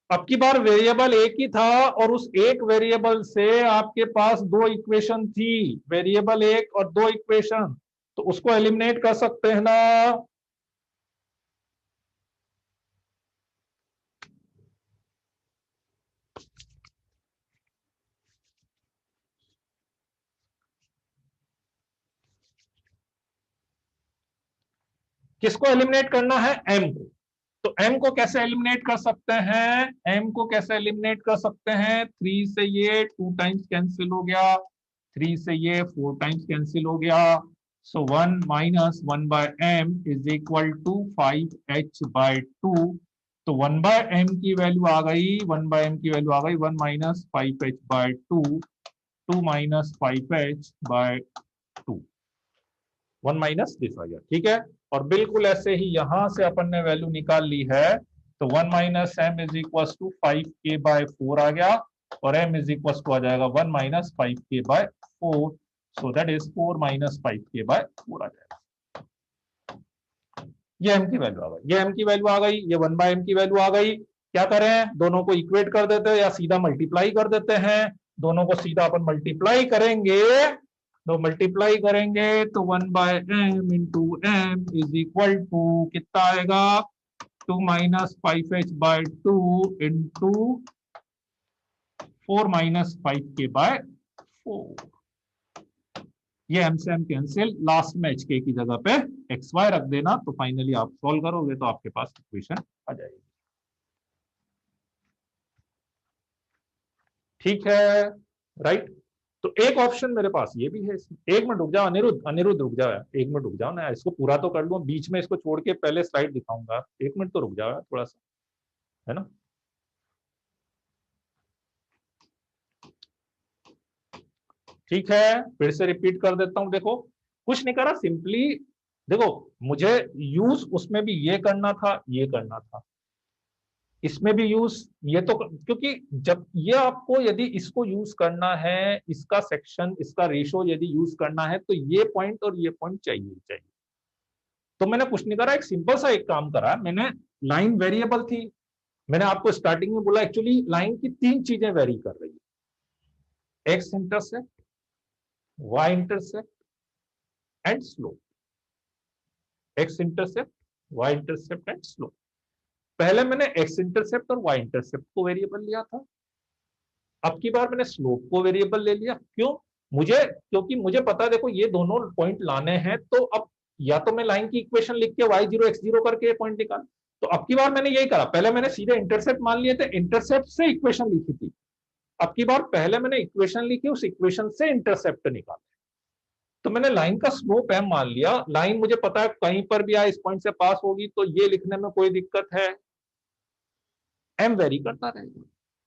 अब की बार वेरिएबल एक ही था और उस एक वेरिएबल से आपके पास दो इक्वेशन थी, वेरिएबल एक और दो इक्वेशन, तो उसको एलिमिनेट कर सकते हैं ना। किसको एलिमिनेट करना है, m को। तो m को कैसे एलिमिनेट कर सकते हैं, m को कैसे एलिमिनेट कर सकते हैं, 3 से ये 2 टाइम्स कैंसिल हो गया, 3 से ये 4 टाइम्स कैंसिल हो गया, so 1 minus 1/m is equal to 5h/2। तो 1/m की वैल्यू आ गई, 1/m की वैल्यू आ गई 1 minus 5h/2, 2 minus 5h/2, 1 minus this आ गया, ठीक है। और बिल्कुल ऐसे ही यहां से अपन ने वैल्यू निकाल ली है, तो 1 minus m is equal to 5k/4 आ गया, और m इज इक्वल टू आ जाएगा 1 minus 5k/4, so that is 4 minus 5k/4 आ जाएगा। ये m की वैल्यू आ गई, ये m की वैल्यू आ गई, ये 1/m की वैल्यू आ गई। क्या करें, दोनों को इक्वेट कर देते हैं या सीधा मल्टीप्लाई कर देते हैं, दोनों को सीधा अपन मल्टीप्लाई करेंगे, तो मल्टीप्लाई करेंगे तो 1/m into m is equal to कितना आएगा, 2 minus 5h/2 into 4 minus 5k/4। ये m से m कैंसिल, लास्ट में hk की जगह पे xy रख देना, तो फाइनली आप सॉल्व करोगे तो आपके पास इक्वेशन आ जाएगी, ठीक है, राइट। तो एक ऑप्शन मेरे पास ये भी है इसमें। एक मिनट रुक जाओ अनिरुद्ध, अनिरुद्ध रुक जाओ यार, एक मिनट रुक जाओ ना, इसको पूरा तो कर लूं, बीच में इसको छोड़ के पहले स्लाइड दिखाऊंगा, एक मिनट तो रुक जाओ यार थोड़ा सा, है ना। ठीक है, फिर से रिपीट कर देता हूं, देखो कुछ नहीं करा, सिंपली देखो मुझे यूज उसमें भी ये करना था, ये करना था, इसमें भी यूज ये तो, क्योंकि जब ये आपको यदि इसको यूज करना है, इसका सेक्शन, इसका रेशो यदि यूज करना है, तो ये पॉइंट और ये पॉइंट चाहिए चाहिए। तो मैंने कुछ नहीं करा, एक सिंपल सा एक काम करा मैंने, लाइन वेरिएबल थी, मैंने आपको स्टार्टिंग में बोला एक्चुअली लाइन की तीन चीजें वेरी कर रही है, x intercept, y intercept and slope, x intercept, y intercept and slope. पहले मैंने एक्स इंटरसेप्ट और वाई इंटरसेप्ट को वेरिएबल लिया था, अब की बार मैंने स्लोप को वेरिएबल ले लिया, क्यों, मुझे, क्योंकि मुझे पता है देखो ये दोनों पॉइंट लाने हैं, तो अब या तो मैं लाइन की इक्वेशन लिख के y0 x0 करके पॉइंट निकाल। तो अब की बार मैंने यही करा, पहले मैंने सीधे इंटरसेप्ट मान लिए थे, इंटरसेप्ट से इक्वेशन लिखी थी। अब की बार पहले मैंने इक्वेशन लिखी, उस इक्वेशन से इंटरसेप्ट निकाला। तो मैंने लाइन का स्लोप m मान लिया, लाइन मुझे पता है कहीं पर भी आए इस पॉइंट से पास होगी, तो ये लिखने में कोई दिक्कत है? m वेरी करता रहेगा।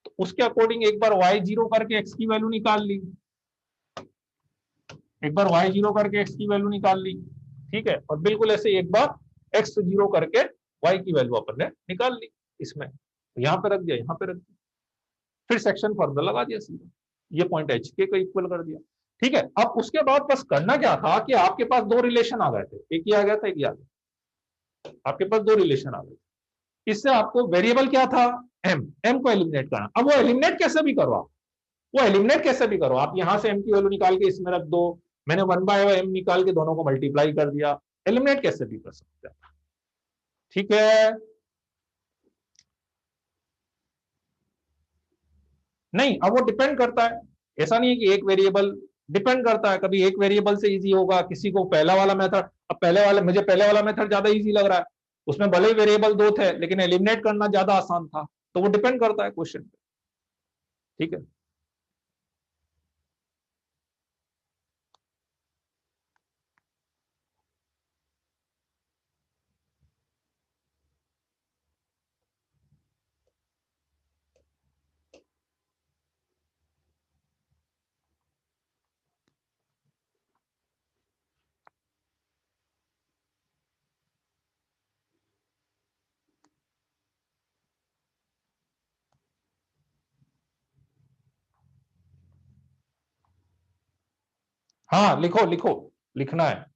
तो उसके अकॉर्डिंग एक बार y0 करके x की वैल्यू निकाल ली, एक बार y0 करके x की वैल्यू निकाल ली, ठीक है। और बिल्कुल ऐसे एक बार x0 करके y की वैल्यू अपन ने निकाल ली इसमें, तो यहां पे रख दिया, यहां पे रख दिया, फिर सेक्शन फॉर्मूला लगा दिया सीधा, ये पॉइंट एच के को इक्वल कर दिया, ठीक है। अब उसके बाद बस करना क्या था कि आपके पास दो रिलेशन आ गए थे, एक ही आ गया था, एक ही आ गया, आपके पास दो रिलेशन आ गए थे। इससे आपको वेरिएबल क्या था? m को एलिमिनेट करना। अब वो एलिमिनेट कैसे भी करो आप, वो एलिमिनेट कैसे भी करो आप, यहां से m की वैल्यू निकाल के इसमें रख दो, मैंने 1/m निकाल के दोनों को मल्टीप्लाई कर दिया, एलिमिनेट कैसे भी कर सकते हैं, ठीक है। नहीं, अब वो डिपेंड करता है, ऐसा नहीं है कि एक वेरिएबल, डिपेंड करता है, कभी एक वेरिएबल से इजी होगा, किसी को पहला वाला मेथड, अब मुझे पहले वाला मेथड ज्यादा इजी लग रहा है, उसमें भले ही वेरिएबल दो थे लेकिन एलिमिनेट करना ज्यादा आसान था, तो वो डिपेंड करता है क्वेश्चन पे, ठीक है। हाँ लिखो लिखो, लिखना है।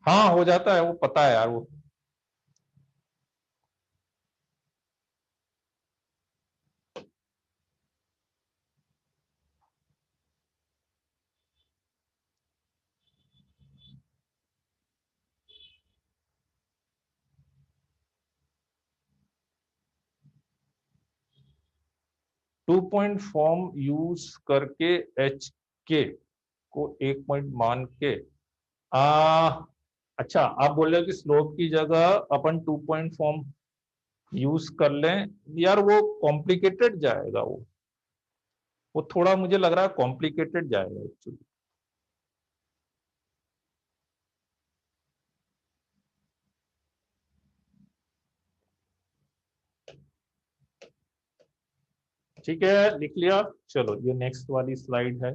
हाँ हो जाता है, वो पता है यार वो। टू पॉइंट फॉर्म यूज करके एच के को एक पॉइंट मान के, अच्छा आप बोल रहे हो कि स्लोप की जगह अपन टू पॉइंट फॉर्म यूज कर लें, यार वो कॉम्प्लिकेटेड जाएगा, वो थोड़ा मुझे लग रहा है कॉम्प्लिकेटेड जाएगा एक्चुअली। ठीक है लिख लिया, चलो ये नेक्स्ट वाली स्लाइड है।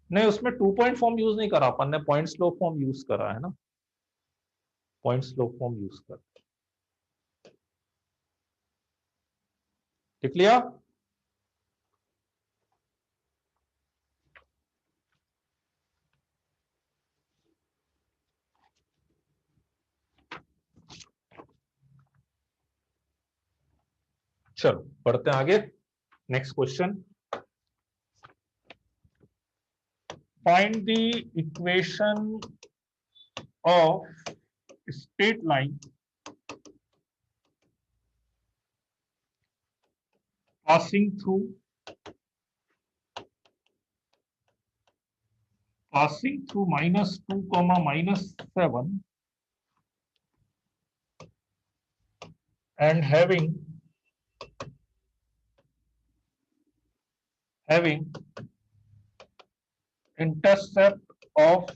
नहीं उसमें टू पॉइंट फॉर्म यूज नहीं करा अपन ने, पॉइंट स्लोप फॉर्म यूज करा है ना, पॉइंट स्लोप फॉर्म यूज कर, लिख लिया। चलो बढ़ते हैं आगे, next question. Find the equation of straight line passing through -2, -7 and having intercept of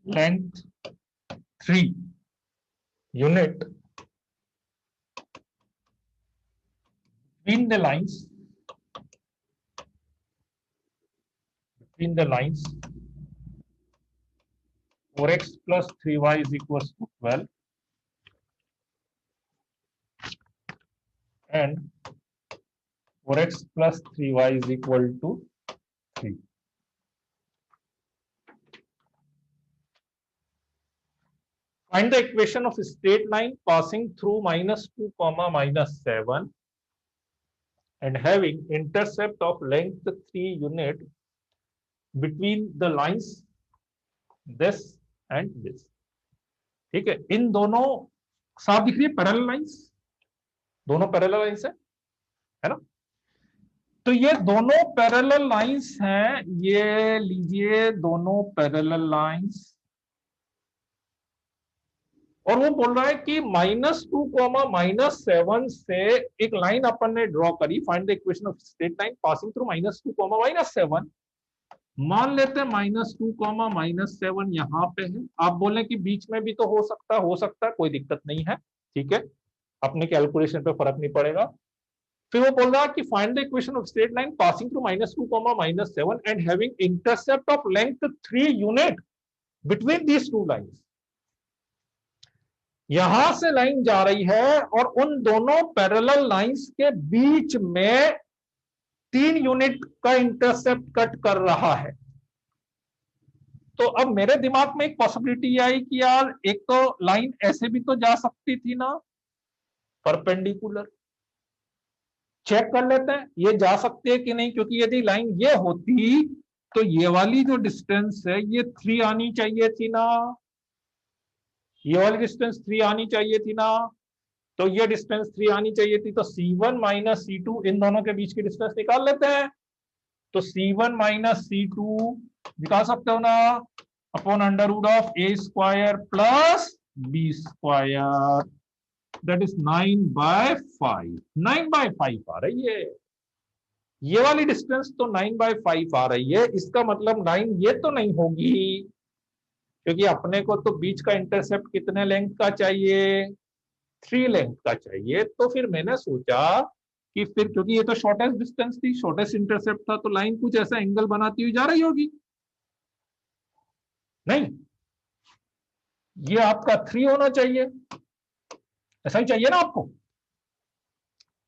length 3 unit between the lines 4x plus 3y is equals to 12 and 4x plus 3y is equal to 3. Find the equation of straight line passing through -2, -7 and having intercept of length 3 unit between the lines this and this. ठीक है, इन दोनों साफ दिख रही है, पैरेलल लाइंस, दोनों पैरेलल लाइंस है ना। तो ये दोनों पैरेलल लाइंस हैं, ये लीजिए दोनों पैरेलल लाइंस, और वो बोल रहा है कि -2, -7 से एक लाइन अपन ने ड्रॉ करी। Find the equation of straight line passing through -2, -7। मान लेते हैं -2, -7 यहाँ पे है। आप बोले कि बीच में भी तो हो सकता है, कोई दिक्कत नहीं है, ठीक है, अपने कैलकुलेशन पे फर्क नहीं पड़ेगा। फिर वो बोल रहा है कि find the equation of straight line passing through -2, -7 and having intercept of length 3 unit between these two lines. यहां से लाइन जा रही है और उन दोनों पैरेलल लाइंस के बीच में 3 यूनिट का इंटरसेप्ट कट कर रहा है। तो अब मेरे दिमाग में एक पॉसिबिलिटी आई कि यार एक तो लाइन ऐसे भी तो जा सकती थी ना, परपेंडिकुलर। चेक कर लेते हैं ये जा सकती है कि नहीं, क्योंकि यदि लाइन ये होती तो ये वाली जो डिस्टेंस है ये 3 आनी चाहिए थी ना, ये वाली डिस्टेंस 3 आनी चाहिए थी ना, तो ये डिस्टेंस 3 आनी चाहिए थी। तो C1 - C2 इन दोनों के बीच की डिस्टेंस निकाल लेते हैं। तो C1 - C2 निकाल सकते हो ना, upon √A² plus B², that is 9/5। 9/5 आ रही है, ये वाली डिस्टेंस तो 9/5 आ रही है। इसका मतलब 9 ये तो नहीं होगी, क्योंकि अपने को तो बीच का इंटरसेप्ट कितने लेंथ का चाहिए, 3 लेंथ का चाहिए। तो फिर मैंने सोचा कि फिर क्योंकि ये तो शॉर्टेस्ट डिस्टेंस थी, शॉर्टेस्ट इंटरसेप्ट था, तो लाइन कुछ ऐसा एंगल बनाती हुई जा रही होगी। नहीं, ये आपका 3 होना चाहिए, ऐसा ही चाहिए ना आपको,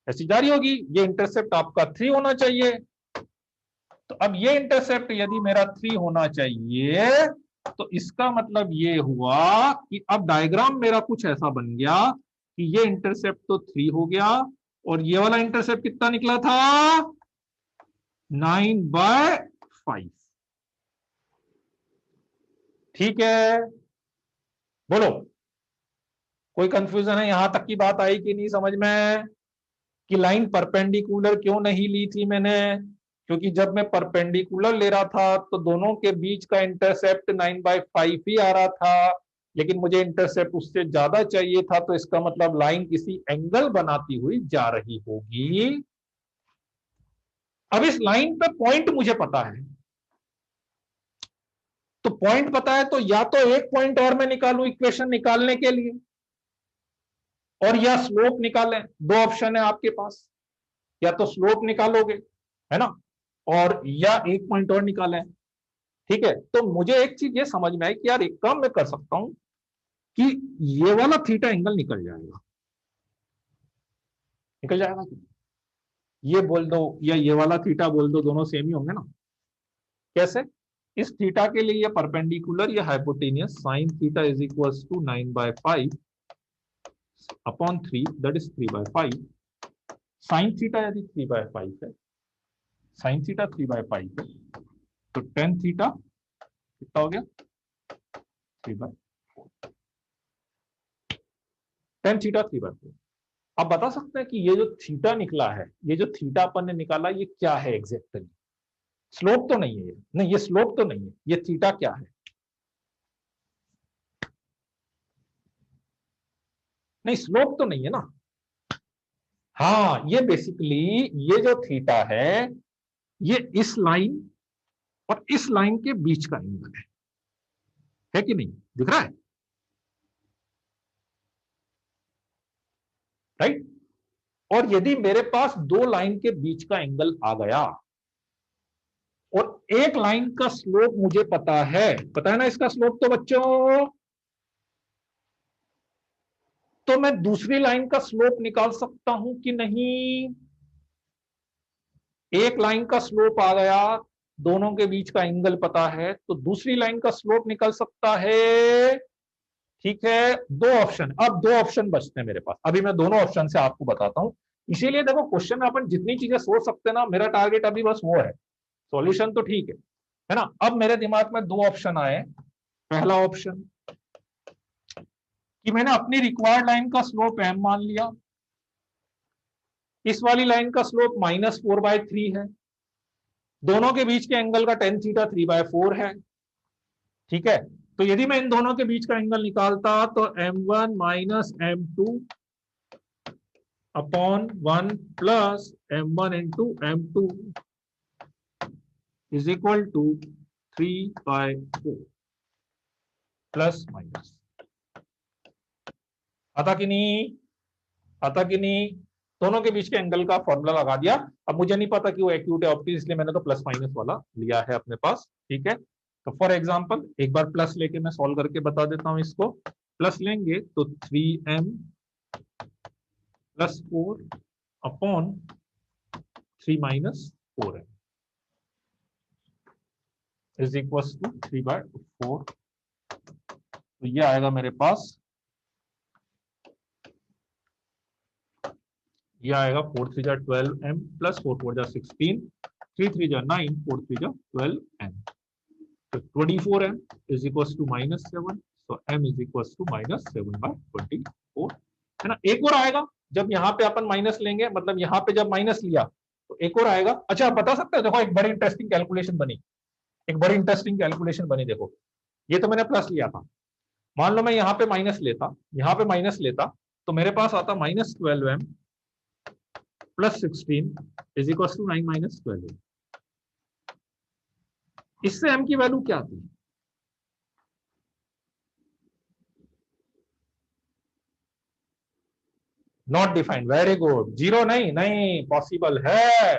ऐसी जा रही होगी। ये इंटरसेप्ट आपका 3 होना चाहिए। तो अब ये इंटरसेप्ट यदि मेरा 3 होना चाहिए, तो इसका मतलब ये हुआ कि अब डायग्राम मेरा कुछ ऐसा बन गया कि ये इंटरसेप्ट तो 3 हो गया, और ये वाला इंटरसेप्ट कितना निकला था, 9/5। ठीक है, बोलो कोई कंफ्यूजन है, यहां तक की बात आई कि नहीं समझ में, कि लाइन परपेंडिकुलर क्यों नहीं ली थी मैंने, क्योंकि जब मैं परपेंडिकुलर ले रहा था तो दोनों के बीच का इंटरसेप्ट 9/5 ही आ रहा था, लेकिन मुझे इंटरसेप्ट उससे ज्यादा चाहिए था। तो इसका मतलब लाइन किसी एंगल बनाती हुई जा रही होगी। अब इस लाइन पे पॉइंट मुझे पता है, तो पॉइंट पता है तो या तो एक पॉइंट और मैं निकालूं इक्वेशन निकालने के लिए, और या स्लोप निकालें। दो ऑप्शन है आपके पास, या तो स्लोप निकालोगे, है ना, और या एक पॉइंट और निकालें। ठीक है, तो मुझे एक चीज ये समझ में आई कि यार एक काम मैं कर सकता हूं कि ये वाला थीटा एंगल निकल जाएगा, निकल जाएगा कि ये बोल दो या ये वाला थीटा बोल दो, दोनों सेम ही होंगे ना। कैसे, इस थीटा के लिए ये परपेंडिकुलर या hypotenuse, sine theta is equal to 9/5 upon 3, that is 3/5। Sine theta यदि 3/5 है, साइन थीटा 3/5 है, तो टेन थीटा कितना हो गया, 3/4। Tan theta 3/4। आप बता सकते हैं कि ये जो थीटा निकला है, ये जो थीटा अपन ने निकाला, ये क्या है एग्जैक्टली। स्लोप तो नहीं है ये, नहीं ये स्लोप तो नहीं है, ये थीटा क्या है, नहीं स्लोप तो नहीं है ना। हाँ, ये बेसिकली ये जो थीटा ये इस लाइन और इस लाइन के बीच का एंगल है कि नहीं, दिख रहा है, राइट। और यदि मेरे पास दो लाइन के बीच का एंगल आ गया और एक लाइन का स्लोप मुझे पता है ना इसका स्लोप, तो बच्चों तो मैं दूसरी लाइन का स्लोप निकाल सकता हूं कि नहीं, एक लाइन का स्लोप आ गया, दोनों के बीच का एंगल पता है, तो दूसरी लाइन का स्लोप निकल सकता है। ठीक है, दो ऑप्शन, अब दो ऑप्शन बचते हैं मेरे पास, अभी मैं दोनों ऑप्शन से आपको बताता हूं। इसीलिए देखो क्वेश्चन में अपन जितनी चीजें सोच सकते हैं ना, मेरा टारगेट अभी बस वो है, सॉल्यूशन तो ठीक है ना। अब मेरे दिमाग में दो ऑप्शन आए। पहला ऑप्शन कि मैंने अपनी रिक्वायर्ड लाइन का स्लोप m मान लिया, इस वाली लाइन का स्लोप -4/3 है, दोनों के बीच के एंगल का tan थीटा 3/4 है। ठीक है, तो यदि मैं इन दोनों के बीच का एंगल निकालता तो m1 - m2 upon 1 plus m1 into m2 is equal to 3/4 plus minus. आता कि नहीं, आता कि नहीं? दोनों के बीच के एंगल का फॉर्मूला लगा दिया। अब मुझे नहीं पता कि वो एक्यूट है ऑब्ट्यूज, इसलिए मैंने तो प्लस माइनस वाला लिया है अपने पास। ठीक है, तो फॉर एग्जांपल एक बार प्लस लेके मैं सॉल्व करके बता देता हूं इसको। प्लस लेंगे तो 3m + 4 upon 3 - 4m is equal to 3/4। तो ये आएगा मेरे पास, ये आएगा 4 3 जा 12m + 4 4 जा 16, 3 3 जा 9, 4 3 जा 12m, तो 24m इज इक्वल टू -7। तो m इज इक्वल टू -7/24 है ना। एक और आएगा, जब यहाँ पे अपन माइनस लेंगे, मतलब यहाँ पे जब माइनस लिया तो एक और आएगा। अच्छा, आप बता सकते हो, देखो एक बड़ी इंटरेस्टिंग कैलकुलेशन बनी, एक बड़ी इंटरेस्टिंग कैलकुलेशन बनी। देखो ये तो मैंने प्लस लिया था, मान लो मैं यहाँ पे माइनस लेता, यहाँ पे माइनस लेता, तो मेरे पास आता -12m + 16 इज इक्वल टू 9 - 12। इससे m की वैल्यू क्या आती है? Not defined, very good, zero नहीं, नहीं पॉसिबल है,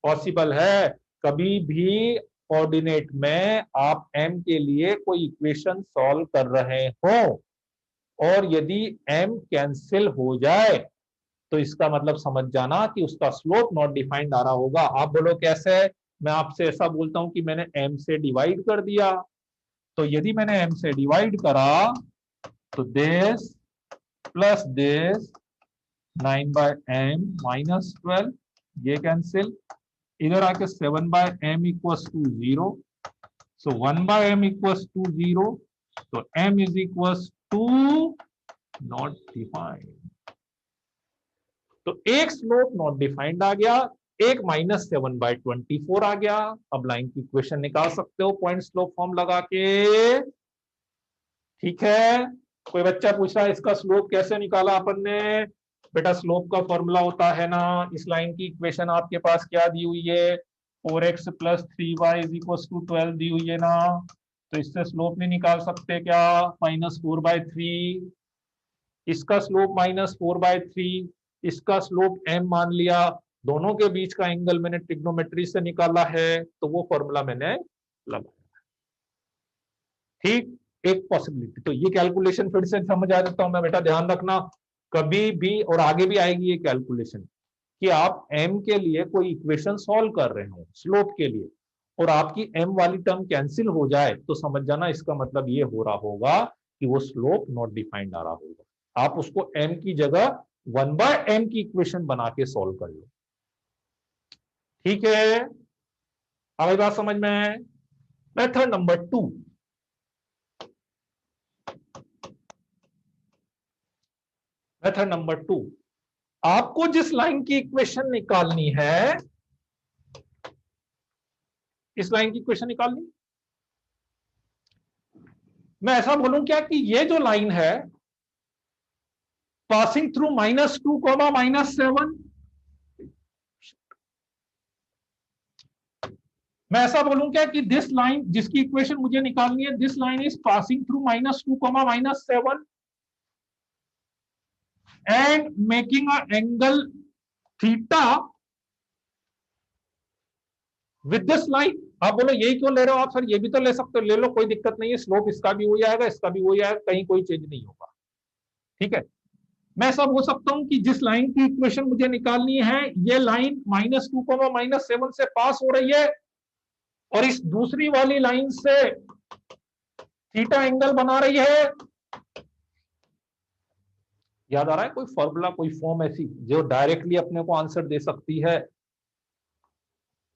पॉसिबल है। कभी भी कोऑर्डिनेट में आप m के लिए कोई इक्वेशन सॉल्व कर रहे हो और यदि m कैंसिल हो जाए तो इसका मतलब समझ जाना कि उसका स्लोप नॉट डिफाइंड आ रहा होगा। आप बोलो कैसे? मैं आपसे ऐसा बोलता हूं कि मैंने m से डिवाइड कर दिया, तो यदि मैंने m से डिवाइड करा तो दिस प्लस दिस 9/m - 12, ये कैंसिल, इधर आके 7/m equals to 0, so 1/m equals to 0, तो m is equals to not defined. तो एक स्लोप नॉट डिफाइंड आ गया, एक -7/24 आ गया। अब लाइन की इक्वेशन निकाल सकते हो पॉइंट स्लोप फॉर्म लगा के। ठीक है, कोई बच्चा पूछ रहा है इसका स्लोप कैसे निकाला अपन ने? बेटा स्लोप का फॉर्मूला होता है ना, इस लाइन की इक्वेशन आपके पास क्या दी हुई है, 4x + 3y = 12 दी हुई है ना, तो इससे स्लोप नहीं निकाल सकते क्या? -4/3, इसका स्लोप -4/3, इसका स्लोप m मान लिया, दोनों के बीच का एंगल मैंने ट्रिग्नोमेट्री से निकाला है, तो वो फॉर्मूला मैंने लगाया। ठीक, एक पॉसिबिलिटी। तो ये कैलकुलेशन फिर से समझा देता हूं मैं, बेटा ध्यान रखना, कभी भी और आगे भी आएगी ये कैलकुलेशन कि आप m के लिए कोई इक्वेशन सॉल्व कर रहे हो स्लोप के लिए और आपकी m वाली टर्म कैंसिल हो जाए तो समझ जाना इसका मतलब ये हो रहा होगा कि वो स्लोप नॉट डिफाइंड आ रहा होगा। आप उसको m की जगह 1/m की इक्वेशन बना के सॉल्व कर लो। ठीक है, अब बात समझ में? मेथड नंबर 2, मेथड नंबर 2, आपको जिस लाइन की इक्वेशन निकालनी है, इस लाइन की इक्वेशन निकालनी, मैं ऐसा बोलूं क्या कि ये जो लाइन है पासिंग थ्रू -2, -7, मैं ऐसा बोलूं क्या कि दिस लाइन जिसकी इक्वेशन मुझे निकालनी है, this line is passing through -2, -7 and making a angle theta with this line. आप बोलो यही क्यों ले रहे हो आप सर? ये भी तो ले सकते हो, ले लो, कोई दिक्कत नहीं है, स्लोप इसका भी वही आएगा, इसका भी वही आएगा, कहीं कोई चेंज नहीं होगा। ठीक है, मैं ऐसा बोल सकता हूं कि जिस लाइन की इक्वेशन मुझे निकालनी है, ये लाइन -2, -7 से पास हो रही है और इस दूसरी वाली लाइन से थीटा एंगल बना रही है। याद आ रहा है कोई फॉर्मूला, कोई फॉर्म ऐसी जो डायरेक्टली अपने को आंसर दे सकती है?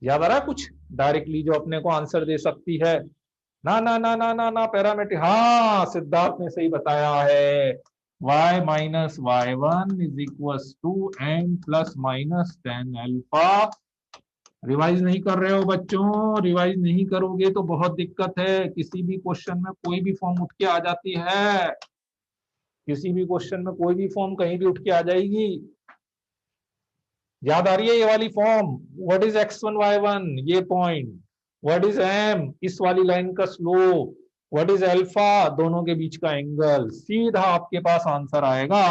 याद आ रहा है कुछ डायरेक्टली जो अपने को आंसर दे सकती है? ना ना ना ना ना ना पैरामीटर, हाँ सिद्धार्थ ने सही बताया है, y minus y1 is equal to m plus minus ten alpha. Revise नहीं कर रहे हो बच्चों? रिवाइज नहीं करोगे तो बहुत दिक्कत है, किसी भी क्वेश्चन में कोई भी फॉर्म उठ के आ जाती है, किसी भी क्वेश्चन में कोई भी फॉर्म कहीं भी उठ के आ जाएगी। याद आ रही है ये वाली form? What is x1 y1, ये पॉइंट, व्हाट इज m, इस वाली लाइन का स्लोप, व्हाट इज अल्फा, दोनों के बीच का एंगल, सीधा आपके पास आंसर आएगा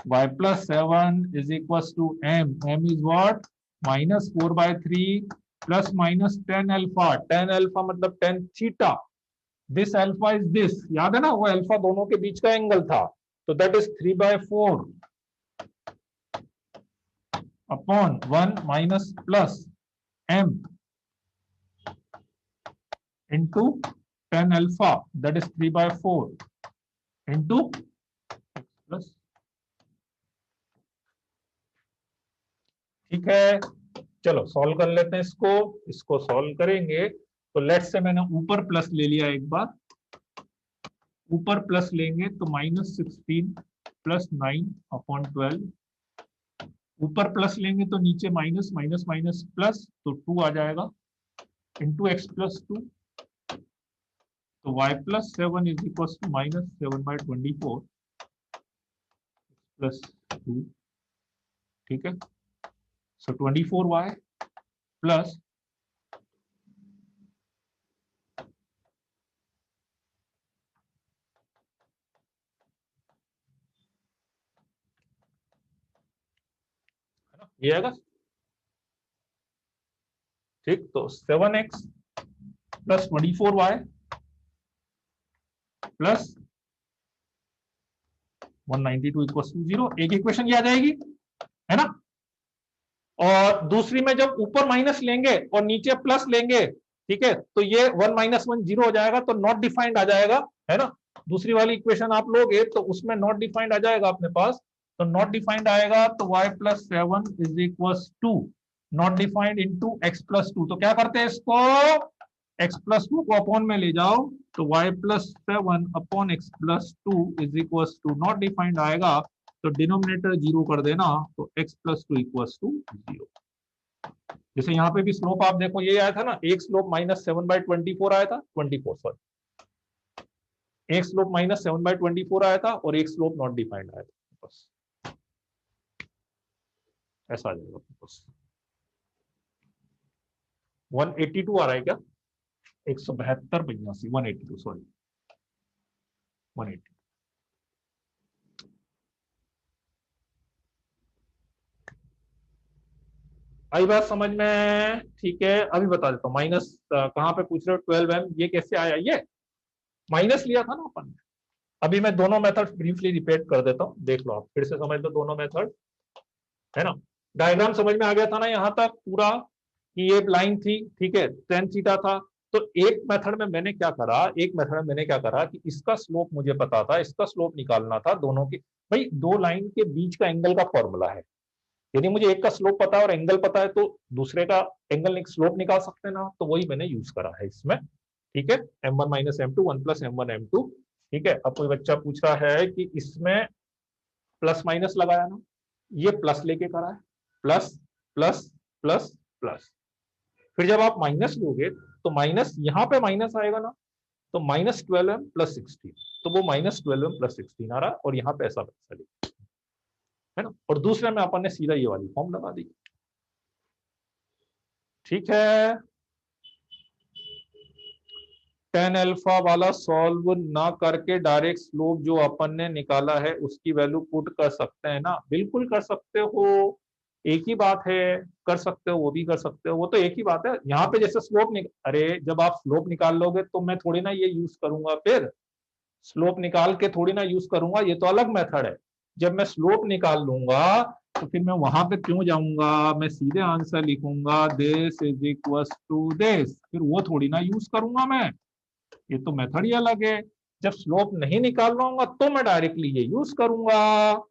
y plus 7 is equal to m, m is what, -4/3 plus minus ten alpha, ten alpha मतलब ten theta, this alpha is this, याद है ना, वो अल्फा दोनों के बीच का एंगल था, तो that is 3/4 upon 1 minus plus m into tan alpha, that is 3/4 into plus. ठीक है, चलो सॉल्व कर लेते हैं इसको। इसको सॉल्व करेंगे तो लेट्स से मैंने ऊपर प्लस ले लिया, एक बार ऊपर प्लस लेंगे तो -16 प्लस 9 अपॉन 12, ऊपर प्लस लेंगे तो नीचे माइनस माइनस माइनस प्लस, तो 2 आ जाएगा इंटू x प्लस 2, तो y plus 7 is equal to -7/24 plus 2। ठीक है, सो 24y प्लस ये आएगा। ठीक, तो 7x plus 24y plus 192 equal to 0, एक इक्वेशन ये आ जाएगी, है ना। और दूसरी में जब ऊपर माइनस लेंगे और नीचे प्लस लेंगे, ठीक है, तो ये 1 - 1 0 हो जाएगा, तो नॉट डिफाइंड आ जाएगा, है ना। दूसरी वाली इक्वेशन आप लोगे तो उसमें नॉट डिफाइंड आ जाएगा अपने पास, तो नॉट डिफाइंड आएगा तो y plus 7 is equal to not defined into x plus 2, तो क्या करते हैं इसको, x प्लस 2 को अपॉन में ले जाओ, तो y plus 7 upon x plus 2 is equal to not defined आएगा, तो डिनोमिनेटर 0 कर देना, तो x प्लस 2 इक्वल टू 0। जैसे यहाँ पे भी स्लोप आप देखो ये आया था ना, एक स्लोप -7/24 आया था, 24 सॉरी, एक स्लोप -7/24 आया था और एक स्लोप नॉट डिफाइंड आया था, बस ऐसा आ जाएगा। बस 182 आ रहा है क्या, 172 85 182 सॉरी 180। आई बात समझ में? ठीक है, अभी बता देता हूँ माइनस कहाँ पे पूछ रहे हो, 12m ये कैसे आया, ये माइनस लिया था ना अपन ने। अभी मैं दोनों मेथड ब्रीफली रिपीट कर देता हूँ, देख लो आप फिर से समझ लो दोनों मेथड, है ना। डायग्राम समझ में आ गया था ना यहाँ तक पूरा, कि ये लाइन थी, ठीक है, टेन थीटा था। तो एक मेथड में मैंने क्या करा, एक मेथड में मैंने क्या करा कि इसका स्लोप मुझे पता था, इसका स्लोप निकालना था, दोनों की, भाई दो लाइन के बीच का एंगल का फॉर्मूला है, यदि मुझे एक का स्लोप पता है और एंगल पता है तो दूसरे का एंगल स्लोप निकाल सकते हैं ना, तो वही मैंने यूज करा है इसमें। ठीक है, m1 - m2 1 + m1 m2। ठीक है, अब कोई बच्चा पूछ रहा है कि इसमें प्लस माइनस लगाया ना, ये प्लस लेके करा है, प्लस प्लस प्लस प्लस, फिर जब आप माइनस लोगे तो माइनस यहाँ पे माइनस आएगा ना, तो -12m + 16, तो वो -12m + 16 आ रहा है, और यहाँ पे ऐसा पैसा लिखा है ना, और दूसरे में अपन ने सीधा ये वाली फॉर्म लगा दी। ठीक है, टेन अल्फा वाला सॉल्व ना करके डायरेक्ट स्लोप जो अपन ने निकाला है उसकी वैल्यू पुट कर सकते हैं ना, बिल्कुल कर सकते हो, एक ही बात है, कर सकते हो, वो भी कर सकते हो, वो तो एक ही बात है। यहाँ पे जैसे स्लोप अरे जब आप स्लोप निकाल लोगे तो मैं थोड़ी ना ये यूज करूंगा, फिर स्लोप निकाल के थोड़ी ना यूज करूंगा, ये तो अलग मेथड है। जब मैं स्लोप निकाल लूंगा तो फिर मैं वहां पे क्यों जाऊंगा, मैं सीधे आंसर लिखूंगा this is equal to this, फिर वो थोड़ी ना यूज करूंगा मैं, ये तो मेथड ही अलग है। जब स्लोप नहीं निकाल रहा हूँ तो मैं डायरेक्टली ये यूज करूंगा।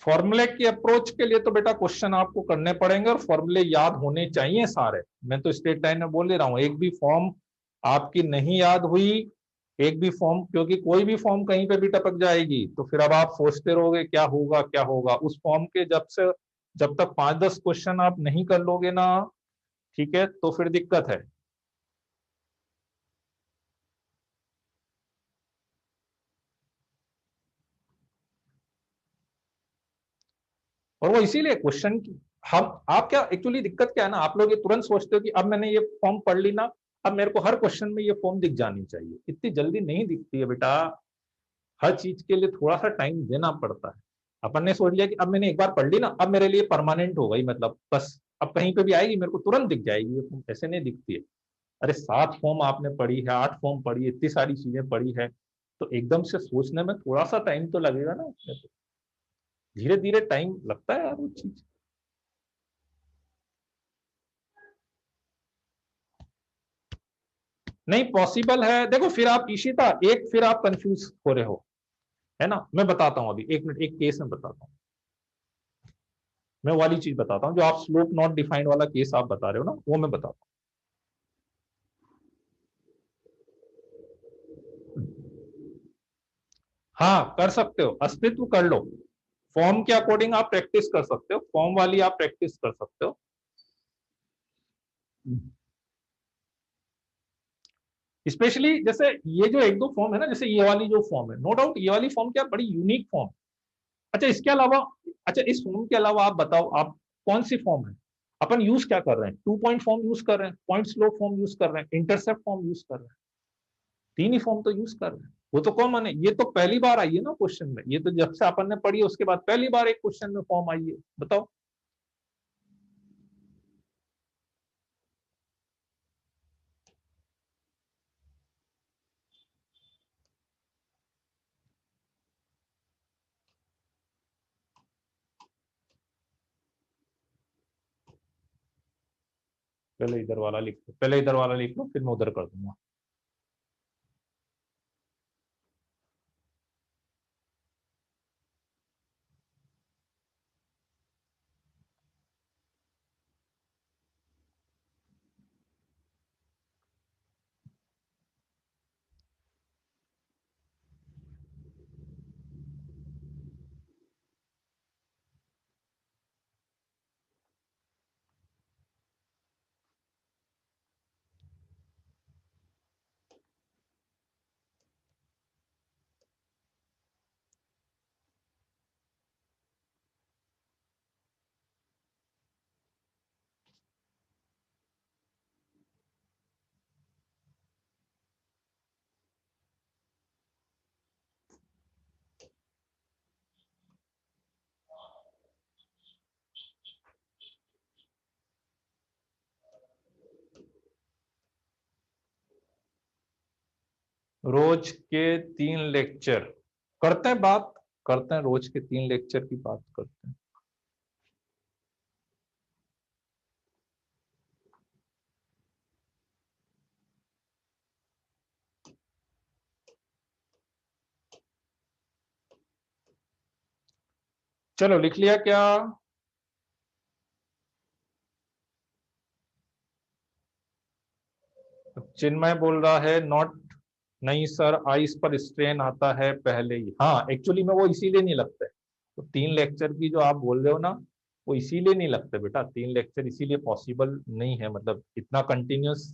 फॉर्मूले की अप्रोच के लिए तो बेटा क्वेश्चन आपको करने पड़ेंगे और फॉर्मूले याद होने चाहिए सारे। मैं तो स्ट्रेट लाइन में बोल ले रहा हूँ, एक भी फॉर्म आपकी नहीं याद हुई, एक भी फॉर्म, क्योंकि कोई भी फॉर्म कहीं पे भी टपक जाएगी तो फिर अब आप सोचते रहोगे क्या होगा क्या होगा। उस फॉर्म के जब तक 5-10 क्वेश्चन आप नहीं कर लोगे ना, ठीक है, तो फिर दिक्कत है। और वो इसीलिए क्वेश्चन की, हम आप क्या एक्चुअली दिक्कत क्या है ना, आप लोग ये तुरंत सोचते हो कि अब मैंने ये फॉर्म पढ़ ली ना, अब मेरे को हर क्वेश्चन में ये फॉर्म दिख जानी चाहिए। इतनी जल्दी नहीं दिखती है बेटा, हर चीज के लिए थोड़ा सा टाइम देना पड़ता है। अपन ने सोच लिया कि अब मैंने एक बार पढ़ ली ना, अब मेरे लिए परमानेंट हो गई, मतलब बस अब कहीं पे भी आएगी मेरे को तुरंत दिख जाएगी, ये फॉर्म ऐसे नहीं दिखती है। अरे 7 फॉर्म आपने पढ़ी है, 8 फॉर्म पढ़ी है, इतनी सारी चीजें पढ़ी है, तो एकदम से सोचने में थोड़ा सा टाइम तो लगेगा ना, धीरे धीरे टाइम लगता है यार वो चीज। नहीं पॉसिबल है, देखो फिर आप इशिता एक, फिर आप कंफ्यूज हो रहे हो, है ना। मैं बताता हूं अभी, एक मिनट, एक केस में बताता हूँ। मैं वाली चीज बताता हूँ जो आप स्लोप नॉट डिफाइंड वाला केस आप बता रहे हो ना, वो मैं बताता हूँ। हाँ कर सकते हो, अस्तित्व कर लो, फॉर्म के अकॉर्डिंग आप प्रैक्टिस कर सकते हो, फॉर्म वाली आप प्रैक्टिस कर सकते हो। स्पेशली जैसे ये जो एक दो फॉर्म है ना, जैसे ये वाली जो फॉर्म है, नो डाउट ये वाली फॉर्म क्या बड़ी यूनिक फॉर्म। अच्छा इसके अलावा, अच्छा इस फॉर्म के अलावा आप बताओ, आप कौन सी फॉर्म है अपन यूज क्या कर रहे हैं, 2 पॉइंट फॉर्म यूज कर रहे हैं, पॉइंट स्लो फॉर्म यूज कर रहे हैं, इंटरसेप्ट फॉर्म यूज कर रहे हैं, 3 ही फॉर्म तो यूज कर रहे हैं। वो तो कॉमन है, ये तो पहली बार आई है ना क्वेश्चन में, ये तो जब से अपन ने पढ़ी है उसके बाद पहली बार एक क्वेश्चन में फॉर्म आई है, बताओ। पहले इधर वाला लिख लो, पहले इधर वाला लिख लो, फिर मैं उधर कर दूंगा। रोज के 3 लेक्चर करते हैं, बात करते हैं, रोज के 3 लेक्चर की बात करते हैं। चलो लिख लिया क्या? चिन्मय बोल रहा है नॉट, नहीं सर आइस पर स्ट्रेन आता है पहले ही, हाँ एक्चुअली में वो इसीलिए नहीं लगता है। तो 3 लेक्चर की जो आप बोल रहे हो ना, वो इसीलिए नहीं लगते बेटा, 3 लेक्चर इसीलिए पॉसिबल नहीं है, मतलब इतना कंटिन्यूस,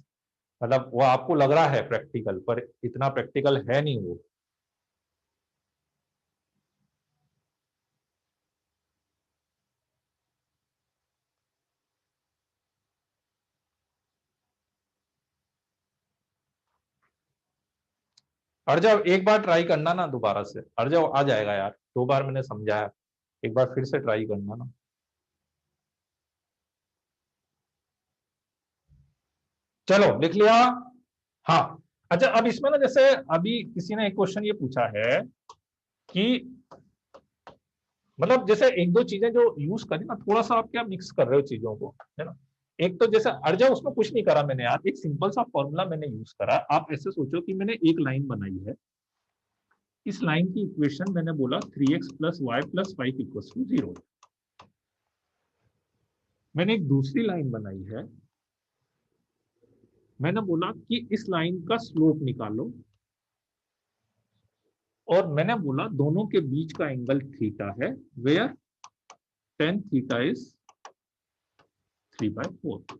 मतलब वो आपको लग रहा है प्रैक्टिकल, पर इतना प्रैक्टिकल है नहीं वो। अड़ जाओ, एक बार ट्राई करना ना, दोबारा से अड़ जाओ, आ जाएगा यार, 2 बार मैंने समझाया, एक बार फिर से ट्राई करना ना। चलो लिख लिया। हाँ, अच्छा अब इसमें ना जैसे अभी किसी ने एक क्वेश्चन ये पूछा है कि मतलब जैसे एक दो चीजें जो यूज करी ना, थोड़ा सा आप क्या मिक्स कर रहे हो चीजों को, है ना। एक तो जैसे अर्जा, उसमें कुछ नहीं करा मैंने यार, एक सिंपल सा फॉर्मूला मैंने यूज करा। आप ऐसे सोचो कि मैंने एक लाइन बनाई है, इस लाइन की इक्वेशन मैंने बोला 3x plus y plus 5 equal to 0। मैंने एक दूसरी लाइन बनाई है, मैंने बोला कि इस लाइन का स्लोप निकालो, और मैंने बोला दोनों के बीच का एंगल थीटा है, वेयर टेन थीटा इज 3/4।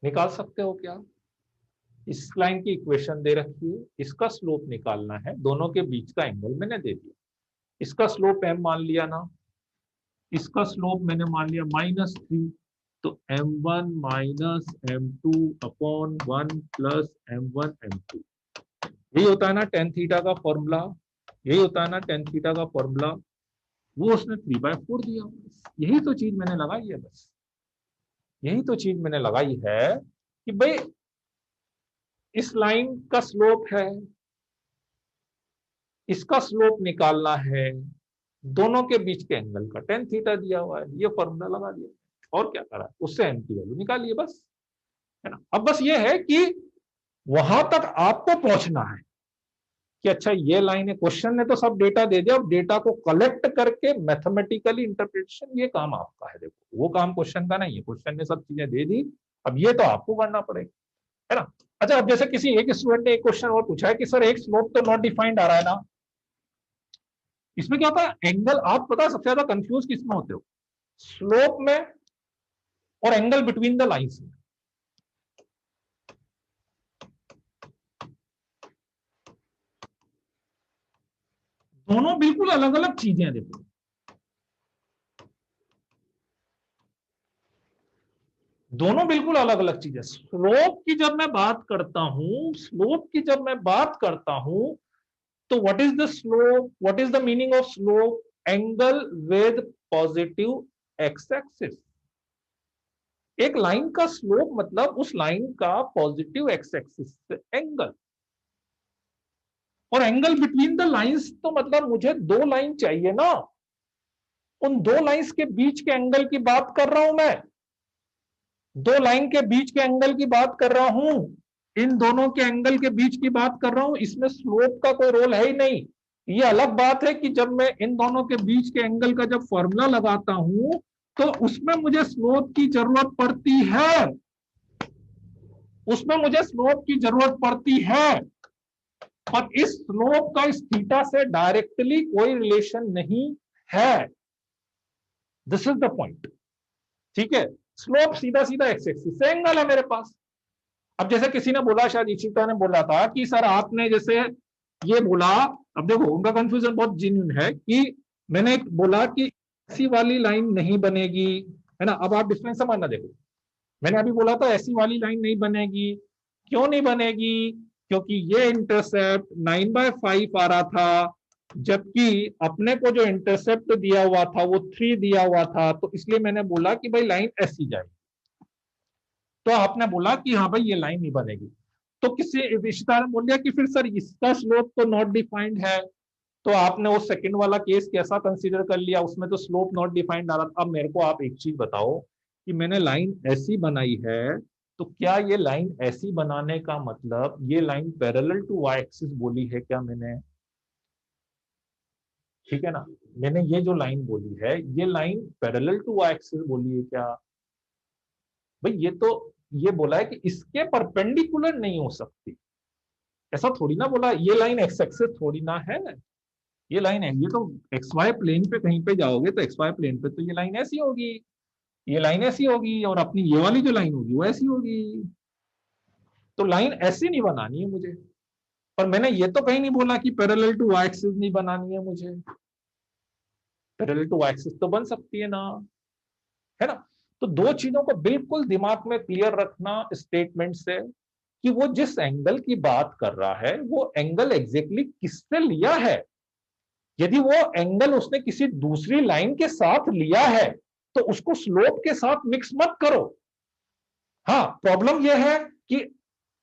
निकाल सकते हो क्या? इस लाइन की इक्वेशन दे रखी है, इसका स्लोप निकालना है, दोनों के बीच का एंगल मैंने दे दिया। इसका स्लोप m मान लिया ना, इसका स्लोप मैंने मान लिया -3, तो m1 minus m2 upon 1 plus m1 m2। यही होता है ना टेन थीटा का फॉर्मूला, यही होता है ना टेन थीटा का फॉर्मूला। वो उसने 3/4 दिया, यही तो चीज मैंने लगाई है, बस यही तो चीज मैंने लगाई है कि भाई इस लाइन का स्लोप है, इसका स्लोप निकालना है, दोनों के बीच के एंगल का टेन थीटा दिया हुआ है, ये फॉर्मूला लगा दिया, और क्या करा, उससे एम की वैल्यू निकालिए बस, है ना। अब बस ये है कि वहां तक आपको पहुंचना है कि अच्छा ये लाइन है, क्वेश्चन ने तो सब डेटा दे दिया, अब डेटा को कलेक्ट करके मैथमेटिकली इंटरप्रिटेशन, ये काम आपका है। देखो वो काम क्वेश्चन का नहीं है, क्वेश्चन ने सब चीजें दे दी, अब ये तो आपको करना पड़ेगा, है ना। अच्छा अब जैसे किसी एक स्टूडेंट ने एक क्वेश्चन और पूछा है कि सर एक स्लोप तो नॉट डिफाइंड आ रहा है ना, इसमें क्या होता है एंगल, आप पता है सबसे ज्यादा कंफ्यूज किसमें होते हो, स्लोप में और एंगल बिटवीन द लाइंस में। दोनों बिल्कुल अलग अलग चीजें हैं, देखो दोनों बिल्कुल अलग अलग चीजें। स्लोप की जब मैं बात करता हूं, स्लोप की जब मैं बात करता हूं, तो what is the slope, what is the meaning of slope, angle with positive x axis. एक लाइन का स्लोप मतलब उस लाइन का पॉजिटिव एक्स एक्सिस से एंगल, और एंगल बिटवीन द लाइंस तो मतलब मुझे दो लाइन चाहिए ना, उन दो लाइंस के बीच के एंगल की बात कर रहा हूं मैं, दो लाइन के बीच के एंगल की बात कर रहा हूं, इन दोनों के एंगल के बीच की बात कर रहा हूं, इसमें स्लोप का कोई रोल है ही नहीं। ये अलग बात है कि जब मैं इन दोनों के बीच के एंगल का जब फॉर्मूला लगाता हूं, तो उसमें मुझे स्लोप की जरूरत पड़ती है, उसमें मुझे स्लोप की जरूरत पड़ती है, पर इस स्लोप का इस थीटा से डायरेक्टली कोई रिलेशन नहीं है। दिस इज द पॉइंट, ठीक है। स्लोप सीधा सीधा एक्स एक्सिस से एंगल है मेरे पास। अब जैसे किसी ने बोला, शायद इशिता ने बोला था कि सर आपने जैसे ये बोला, अब देखो उनका कंफ्यूजन बहुत जेन्युइन है कि मैंने बोला कि ऐसी वाली लाइन नहीं बनेगी, है ना। अब आप डिफरेंस समझना, देखो मैंने अभी बोला था ऐसी वाली लाइन नहीं बनेगी, क्यों नहीं बनेगी, क्योंकि ये इंटरसेप्ट 9/5 आ रहा था, जबकि अपने को जो इंटरसेप्ट दिया हुआ था वो 3 दिया हुआ था, तो इसलिए मैंने बोला कि भाई लाइन ऐसी जाएगी। तो आपने बोला कि हाँ भाई ये लाइन नहीं बनेगी, तो किसी रिश्तेदार ने बोल दिया कि फिर सर इसका स्लोप तो नॉट डिफाइंड है, तो आपने वो सेकंड वाला केस कैसा कंसीडर कर लिया, उसमें तो स्लोप नॉट डिफाइंड आ रहा था। अब मेरे को आप एक चीज बताओ कि मैंने लाइन ऐसी बनाई है, तो क्या ये लाइन ऐसी बनाने का मतलब ये line parallel to y axis बोली है क्या मैंने, ठीक है ना। मैंने ये जो लाइन बोली है ये line parallel to y axis बोली है क्या, भाई ये तो ये बोला है कि इसके परपेंडिकुलर नहीं हो सकती, ऐसा थोड़ी ना बोला, ये लाइन एक्स एक्सिस थोड़ी ना है, ये लाइन है, ये तो एक्स वाई प्लेन पे कहीं पे जाओगे तो एक्स वाई प्लेन पे तो ये लाइन ऐसी होगी, ये लाइन ऐसी होगी, और अपनी ये वाली जो लाइन होगी वो ऐसी होगी। तो लाइन ऐसी नहीं बनानी है मुझे, पर मैंने ये तो कहीं नहीं बोला कि पैरेलल टू वाई एक्सिस नहीं बनानी है मुझे, पैरेलल टू वाई एक्सिस तो बन सकती है ना, है ना। तो दो चीजों को बिल्कुल दिमाग में क्लियर रखना स्टेटमेंट से, कि वो जिस एंगल की बात कर रहा है वो एंगल एग्जैक्टली किससे लिया है। यदि वो एंगल उसने किसी दूसरी लाइन के साथ लिया है तो उसको स्लोप के साथ मिक्स मत करो। हाँ, प्रॉब्लम यह है कि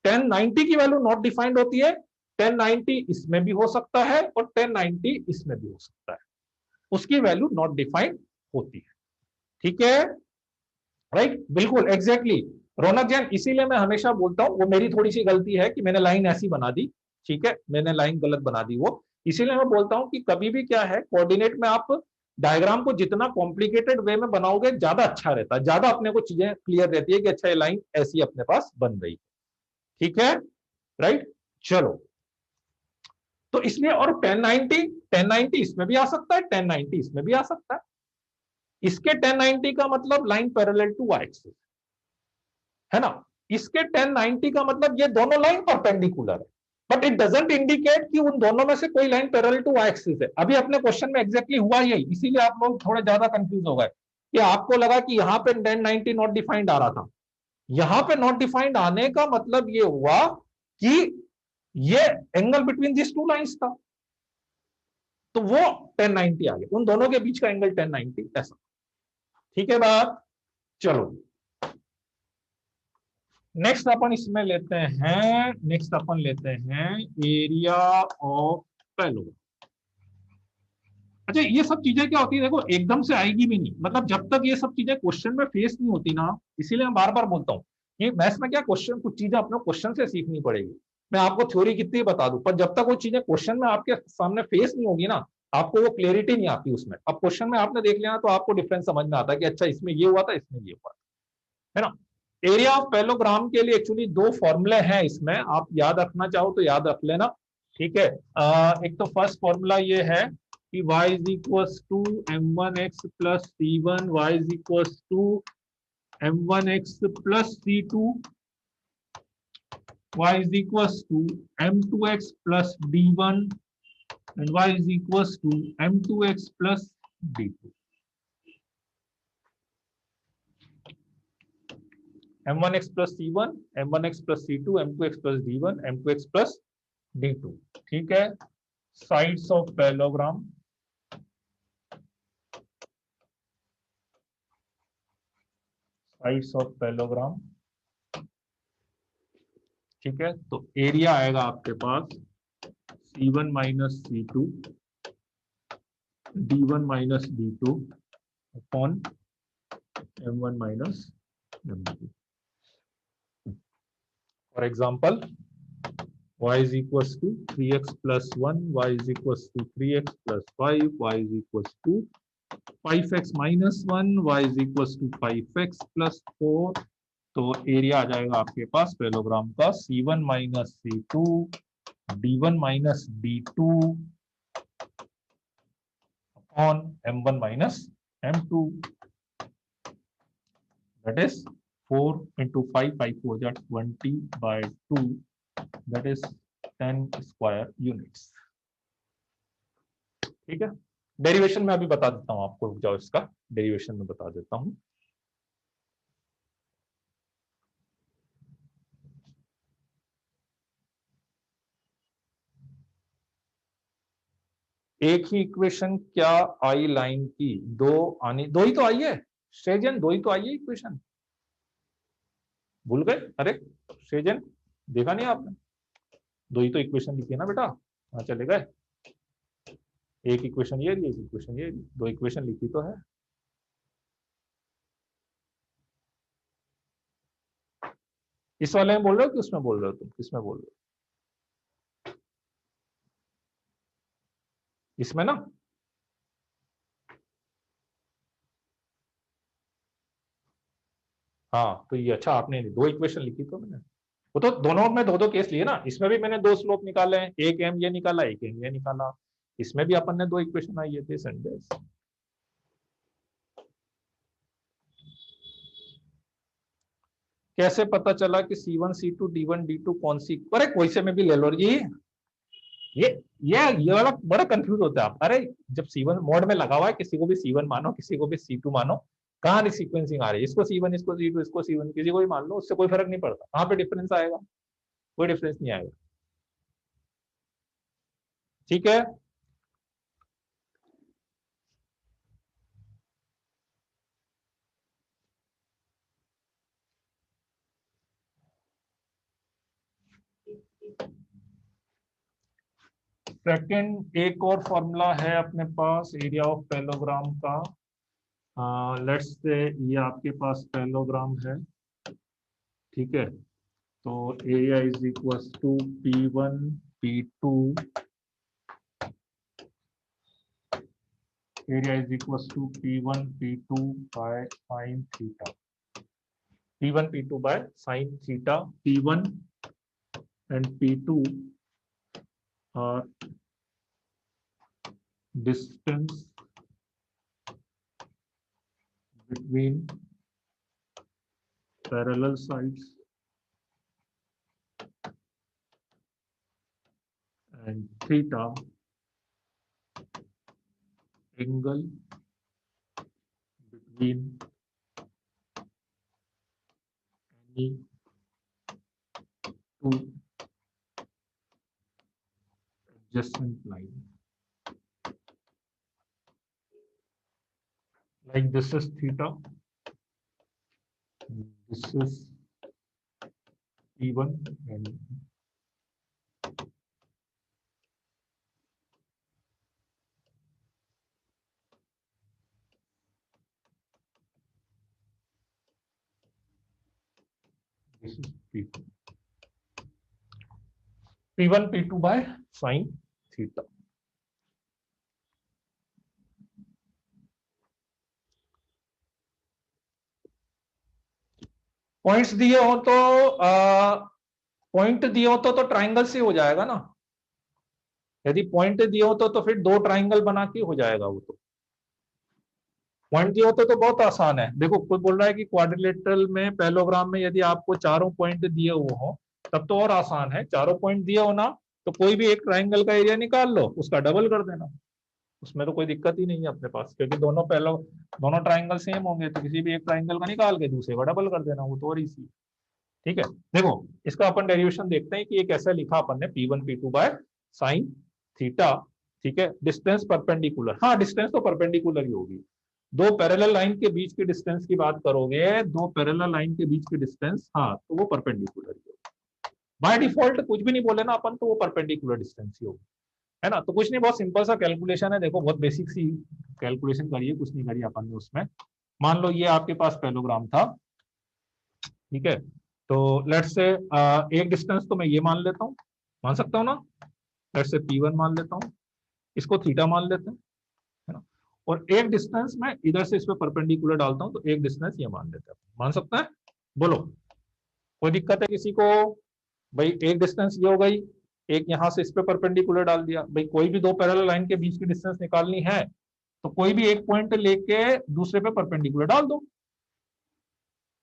1090 की वैल्यू नॉट डिफाइंड होती है, 1090 इसमें भी हो सकता है और 1090 इसमें भी हो सकता है, उसकी वैल्यू नॉट डिफाइंड होती है। ठीक है, राइट, बिल्कुल एग्जैक्टली रौनक जैन, इसीलिए मैं हमेशा बोलता हूं, वो मेरी थोड़ी सी गलती है कि मैंने लाइन ऐसी बना दी। ठीक है, मैंने लाइन गलत बना दी वो, इसीलिए मैं बोलता हूं कि कभी भी क्या है, कोऑर्डिनेट में आप डायग्राम को जितना कॉम्प्लिकेटेड वे में बनाओगे ज्यादा अच्छा रहता है, ज्यादा अपने को चीजें क्लियर रहती है कि अच्छा ये लाइन ऐसी अपने पास बन रही है। ठीक है, राइट, चलो, तो इसलिए और 1090 इसमें भी आ सकता है, 1090 इसमें भी आ सकता है। इसके 1090 का मतलब line parallel to y axis है ना, इसके 1090 का मतलब ये दोनों लाइन परपेंडिकुलर है, बट इट डजंट इंडिकेट कि उन दोनों में से कोई line parallel to y axis है। अभी अपने क्वेश्चन में एग्जैक्टली हुआ यही, इसीलिए आप लोग थोड़ा ज्यादा कंफ्यूज हो गए कि आपको लगा कि यहां पे 1090 नॉट डिफाइंड आ रहा था। यहां पे नॉट डिफाइंड आने का मतलब ये हुआ कि ये angle between this two lines था, तो वो 1090 आ गया, उन दोनों के बीच का एंगल 1090 ऐसा। ठीक है बात, चलो नेक्स्ट अपन इसमें लेते हैं, नेक्स्ट अपन लेते हैं एरिया ऑफ पैरेललोग्राम। अच्छा, ये सब चीजें क्या होती है, देखो एकदम से आएगी भी नहीं, मतलब जब तक ये सब चीजें क्वेश्चन में फेस नहीं होती ना, इसीलिए मैं बार बार बोलता हूँ कि मैथ्स में क्या क्वेश्चन, कुछ चीजें अपने क्वेश्चन से सीखनी पड़ेगी। मैं आपको थ्योरी कितनी बता दूं, पर जब तक वो चीजें क्वेश्चन में आपके सामने फेस नहीं होगी ना, आपको वो क्लियरिटी नहीं आती उसमें। अब क्वेश्चन में आपने देख लिया तो आपको डिफरेंस समझ में आता है कि अच्छा इसमें ये हुआ था, इसमें ये हुआ था, है ना। एरिया ऑफ पैरेललोग्राम के लिए एक्चुअली दो फॉर्मूले हैं इसमें, आप याद रखना चाहो तो याद रख लेना। ठीक है, एक तो फर्स्ट फॉर्मूला ये है कि y is equal to m1x plus c1, y is equal to m1x plus c2, y is equal to m2x plus d1 and y is equals to m2x plus d2. m1x plus c1, m1x plus c2, m2x plus d1, m2x plus d2. ठीक है, sides of parallelogram, sides of parallelogram. ठीक है, तो एरिया आएगा आपके पास c1 minus c2 d1 minus d2 upon m1 minus m2। For example y is equals to 3x plus 1, y is equals to 3x plus 5, y is equals to 5x minus 1, y is equals to 5x plus 4। तो एरिया आ जाएगा आपके पास पैरेललोग्राम का c1 minus c2 d1 minus d2 upon m1 minus m2, that is 4 into 5, 5 4 जा 20 by 2, that is 10 square units. ठीक है, डेरिवेशन में अभी बता देता हूं आपको, रुक जाओ, इसका डेरिवेशन में बता देता हूं। एक ही इक्वेशन क्या आई लाइन की, दो आनी, दो ही तो आई है श्रेजन, दो ही तो आई है इक्वेशन, भूल गए? अरे श्रेजन, देखा नहीं आपने, दो ही तो इक्वेशन लिखी है ना बेटा, हाँ चले गए, एक इक्वेशन ये रही, एक इक्वेशन ये रही, दो इक्वेशन लिखी तो है। इस वाले में बोल रहे हो कि उसमें बोल रहे हो, तुम किसमें बोल रहे हो? इसमें ना, हाँ तो ये अच्छा आपने दो इक्वेशन लिखी तो मैंने, वो तो दोनों में दो दो केस लिए ना, इसमें भी मैंने दो स्लोप निकाले हैं, एक एम ये निकाला, एक एम ये निकाला, इसमें भी अपन ने दो इक्वेशन आई है थे संडे। कैसे पता चला कि C1 C2 D1 D2 कौन सी, अरे कोई से में भी ले लो जी, ये ये वाला बड़ा कंफ्यूज होता है आप। अरे जब C1 मोड में लगा हुआ है, किसी को भी C1 मानो, किसी को भी C2 मानो, कहाँ सीक्वेंसिंग आ रही है, इसको C1 इसको C2 इसको C1, किसी को भी मान लो, उससे कोई फर्क नहीं पड़ता, कहाँ पे डिफरेंस आएगा। कोई डिफरेंस नहीं आएगा। ठीक है, सेकंड एक और फॉर्मूला है अपने पास एरिया ऑफ पैरेललोग्राम का। लेट्स से ये आपके पास पैरेललोग्राम है, ठीक है। तो area is equal to P1 P2, area is equal to P1 P2 by sine theta, P1 P2 by sine theta. P1 and P2 are distance between parallel sides and theta angle between any two adjacent lines. Like this is theta, this is P1 and this is P2. P1 P2 by sin theta. Points दिए हो तो पॉइंट दिए हो तो ट्राइंगल से हो जाएगा ना। यदि पॉइंट दिए हो तो फिर दो ट्राइंगल बना के हो जाएगा। वो तो पॉइंट दिए होते तो बहुत आसान है। देखो कोई बोल रहा है कि क्वाड्रिलेटरल में पैरेललोग्राम में यदि आपको चारों पॉइंट दिए हुए हो तब तो और आसान है। चारों पॉइंट दिए हो ना तो कोई भी एक ट्राइंगल का एरिया निकाल लो, उसका डबल कर देना, उसमें तो कोई दिक्कत ही नहीं है अपने पास, क्योंकि दोनों ट्राइंगल सेम होंगे तो किसी भी एक ट्राइंगल का निकाल के दूसरे का डबल कर देना, वो तो और इजी। ठीक है, देखो इसका अपन डेरिवेशन देखते हैं कि ये कैसे लिखा अपन ने, P1 P2 by sine theta. ठीक है, डिस्टेंस परपेंडिकुलर, हाँ डिस्टेंस तो परपेंडिकुलर ही होगी। दो पैरेलल लाइन के बीच की डिस्टेंस की बात करोगे, दो पैरेलल लाइन के बीच की डिस्टेंस, हाँ तो वो परपेंडिकुलर ही होगी। बाय डिफॉल्ट कुछ भी नहीं बोले ना अपन, तो वो परपेंडिकुलर डिस्टेंस ही होगी, है ना। तो कुछ नहीं, बहुत सिंपल सा कैलकुलेशन है। देखो बहुत बेसिक सी कैलकुलेशन करिए, कुछ नहीं करिए अपन ने उसमें। मान लो ये आपके पास पैरेललोग्राम था, ठीक है। तो लेट्स से एक डिस्टेंस तो मैं ये मान लेता हूँ, मान सकता हूँ ना। लेट्स से P1 मान लेता हूँ, इसको थीटा मान लेते हैं, है ना। और एक डिस्टेंस मैं इधर से इस पे परपेंडिकुलर डालता हूँ, तो एक डिस्टेंस ये मान लेते हैं, मान सकते हैं। बोलो कोई दिक्कत है किसी को? भाई एक डिस्टेंस ये हो गई, एक यहाँ से इस पे परपेंडिकुलर डाल दिया। भाई कोई भी दो पैरेलल लाइन के बीच की डिस्टेंस निकालनी है तो कोई भी एक पॉइंट लेके दूसरे पे परपेंडिकुलर डाल दो,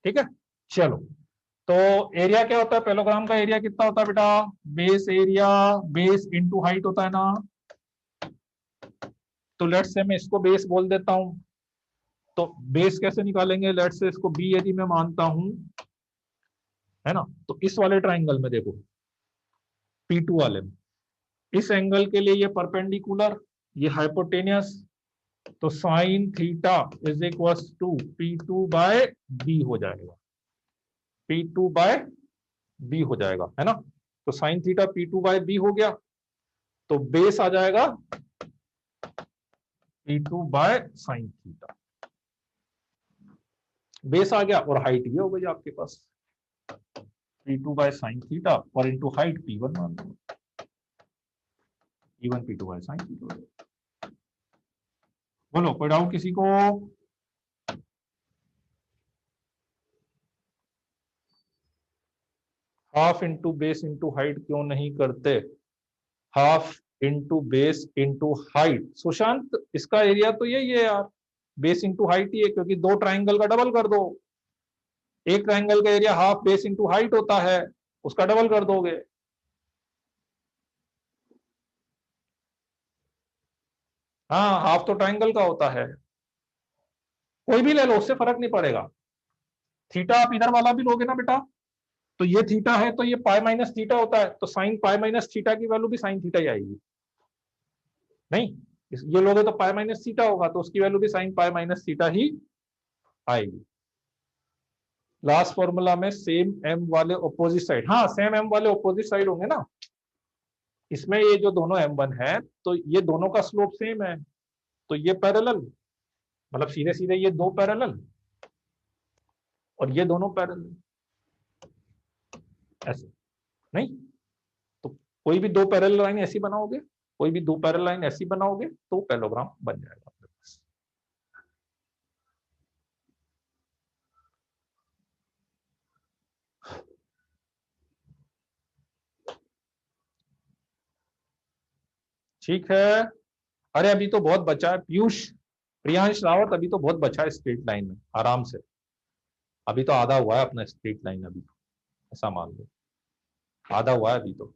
ठीक है। चलो, तो एरिया क्या होता है पैरेललोग्राम का? एरिया कितना होता है बेटा? Base area, base into height होता है ना। तो लेट्स से मैं इसको बेस बोल देता हूं, तो बेस कैसे निकालेंगे? लेट्स से इसको बी यदि मैं मानता हूं, है ना, तो इस वाले ट्राइंगल में देखो P2 वाले में इस एंगल के लिए ये परपेंडिकुलर, ये हाइपोटेनियस, तो sine theta is equal to P2 by b हो जाएगा, P2 बाय बी हो जाएगा, है ना। तो sine theta P2 by b हो गया, तो बेस आ जाएगा P2 by sine theta, base आ गया। और हाइट ये हो गई आपके पास P2 बाय साइन थीटा, और इंटू हाइट P1 मान लो, P1 P2 by sine theta. बोलो कोई डाउट किसी को? Half into base into height क्यों नहीं करते? Half into base into height, Sushant इसका एरिया तो यही है यार, बेस इंटू हाइट ही है, क्योंकि दो ट्राइंगल का डबल कर दो। एक ट्राइंगल का area half base into height होता है, उसका डबल कर दोगे। हाँ हाफ तो ट्राइंगल का होता है, कोई भी ले लो उससे फर्क नहीं पड़ेगा। थीटा आप इधर वाला भी लोगे ना बेटा, तो ये थीटा है तो ये पाई माइनस थीटा होता है, तो साइन पाई माइनस थीटा की वैल्यू भी साइन थीटा ही आएगी। नहीं, ये लोगे तो पाई माइनस थीटा होगा, तो उसकी वैल्यू भी साइन पाई माइनस थीटा ही आएगी। लास्ट फॉर्मूला में सेम एम वाले ऑपोजिट साइड, हाँ सेम एम वाले ऑपोजिट साइड होंगे ना, इसमें ये जो दोनों m1 है तो ये दोनों का स्लोप सेम है, तो ये पैरेलल, मतलब सीधे सीधे ये दो पैरेलल और ये दोनों पैरेलल, ऐसे नहीं, तो कोई भी दो पैरेलल लाइन ऐसी बनाओगे, कोई भी दो पैरेलल लाइन ऐसी बनाओगे तो पैरेललोग्राम बन जाएगा। ठीक है। अरे अभी तो बहुत बचा है पीयूष, प्रियांश रावत, अभी तो बहुत बचा है स्ट्रेट लाइन में, आराम से, अभी तो आधा हुआ है अपना स्ट्रेट लाइन, अभी ऐसा मान लो आधा हुआ है अभी तो।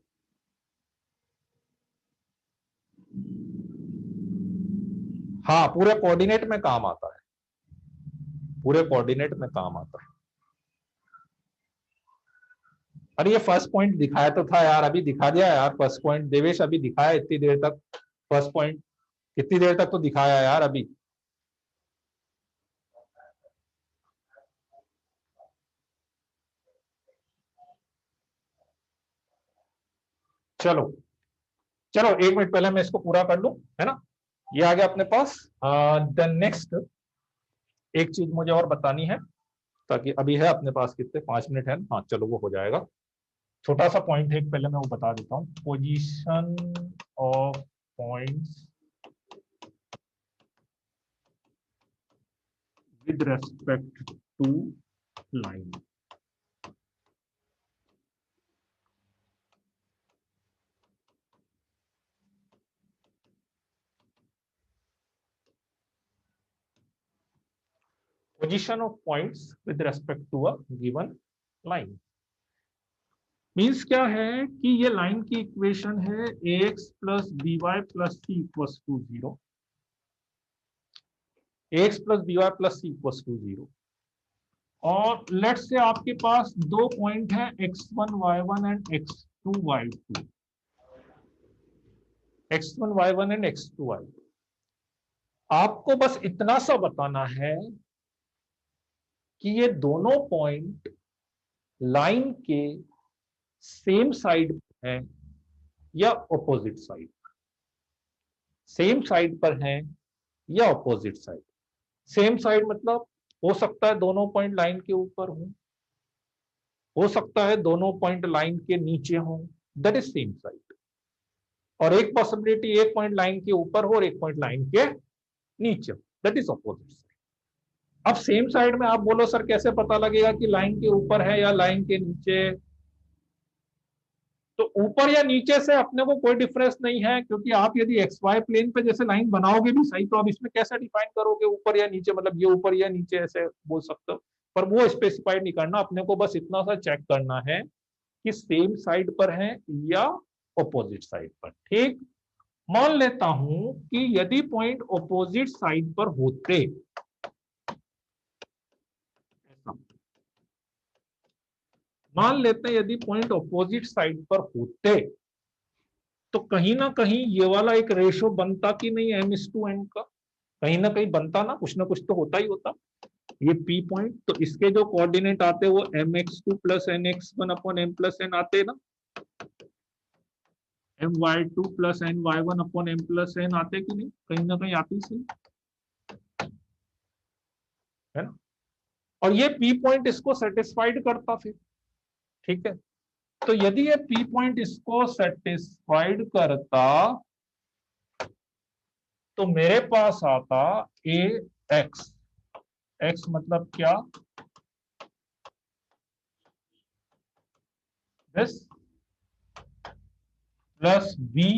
हाँ पूरे कोऑर्डिनेट में काम आता है, पूरे कोऑर्डिनेट में काम आता है। अरे ये फर्स्ट पॉइंट दिखाया तो था यार, अभी दिखा दिया यार फर्स्ट पॉइंट, देवेश अभी दिखाया इतनी देर तक फर्स्ट पॉइंट, कितनी देर तक तो दिखाया यार अभी। चलो चलो, एक मिनट पहले मैं इसको पूरा कर लूं, है ना, ये आ गया अपने पास। द नेक्स्ट एक चीज मुझे और बतानी है, ताकि अभी है अपने पास कितने 5 मिनट है, हाँ चलो वो हो जाएगा। छोटा सा पॉइंट है पहले मैं वो बता देता हूँ, position of points with respect to line. Position of points with respect to a given line means क्या है कि ये लाइन की इक्वेशन है ax plus B Y plus c equals to 0, ax plus B Y plus c equals to 0, और लेट से आपके पास दो पॉइंट है x1 y1 and x2 y2, x1 y1 and x2 y2। आपको बस इतना सा बताना है कि ये दोनों पॉइंट लाइन के सेम साइड पर है या ऑपोजिट साइड, सेम साइड पर है या ऑपोजिट साइड। सेम साइड मतलब हो सकता है दोनों पॉइंट लाइन के ऊपर हो सकता है दोनों पॉइंट लाइन के नीचे हो, दैट इज सेम साइड। और एक पॉसिबिलिटी एक पॉइंट लाइन के ऊपर हो और एक पॉइंट लाइन के नीचे, दैट इज ऑपोजिट साइड। अब सेम साइड में आप बोलो सर कैसे पता लगेगा कि लाइन के ऊपर है या लाइन के नीचे, तो ऊपर या नीचे से अपने को कोई डिफरेंस नहीं है, क्योंकि आप यदि एक्स वाई प्लेन पे जैसे लाइन बनाओगे भी सही, तो आप इसमें कैसे डिफाइन करोगे ऊपर या नीचे, मतलब ये ऊपर या नीचे ऐसे बोल सकते हो, पर वो स्पेसिफाइड नहीं करना, अपने को बस इतना सा चेक करना है कि सेम साइड पर है या ऑपोजिट साइड पर। ठीक, मान लेता हूं कि यदि पॉइंट ऑपोजिट साइड पर होते, मान लेते हैं यदि पॉइंट ऑपोजिट साइड पर होते, तो कहीं ना कहीं ये वाला एक रेशो बनता कि नहीं m:n का, कहीं ना कहीं बनता ना कुछ तो होता ही होता। ये P पॉइंट, तो इसके जो कोऑर्डिनेट आते वो mx2 plus nx1 upon m plus n आते ना, my2 plus ny1 upon m plus n आते कि नहीं, कहीं ना कहीं आती से, है ना। और ये P पॉइंट इसको सेटिस्फाइड करता फिर, ठीक है। तो यदि ये P पॉइंट इसको सेटिस्फाइड करता तो मेरे पास आता ए एक्स, एक्स मतलब क्या, this plus B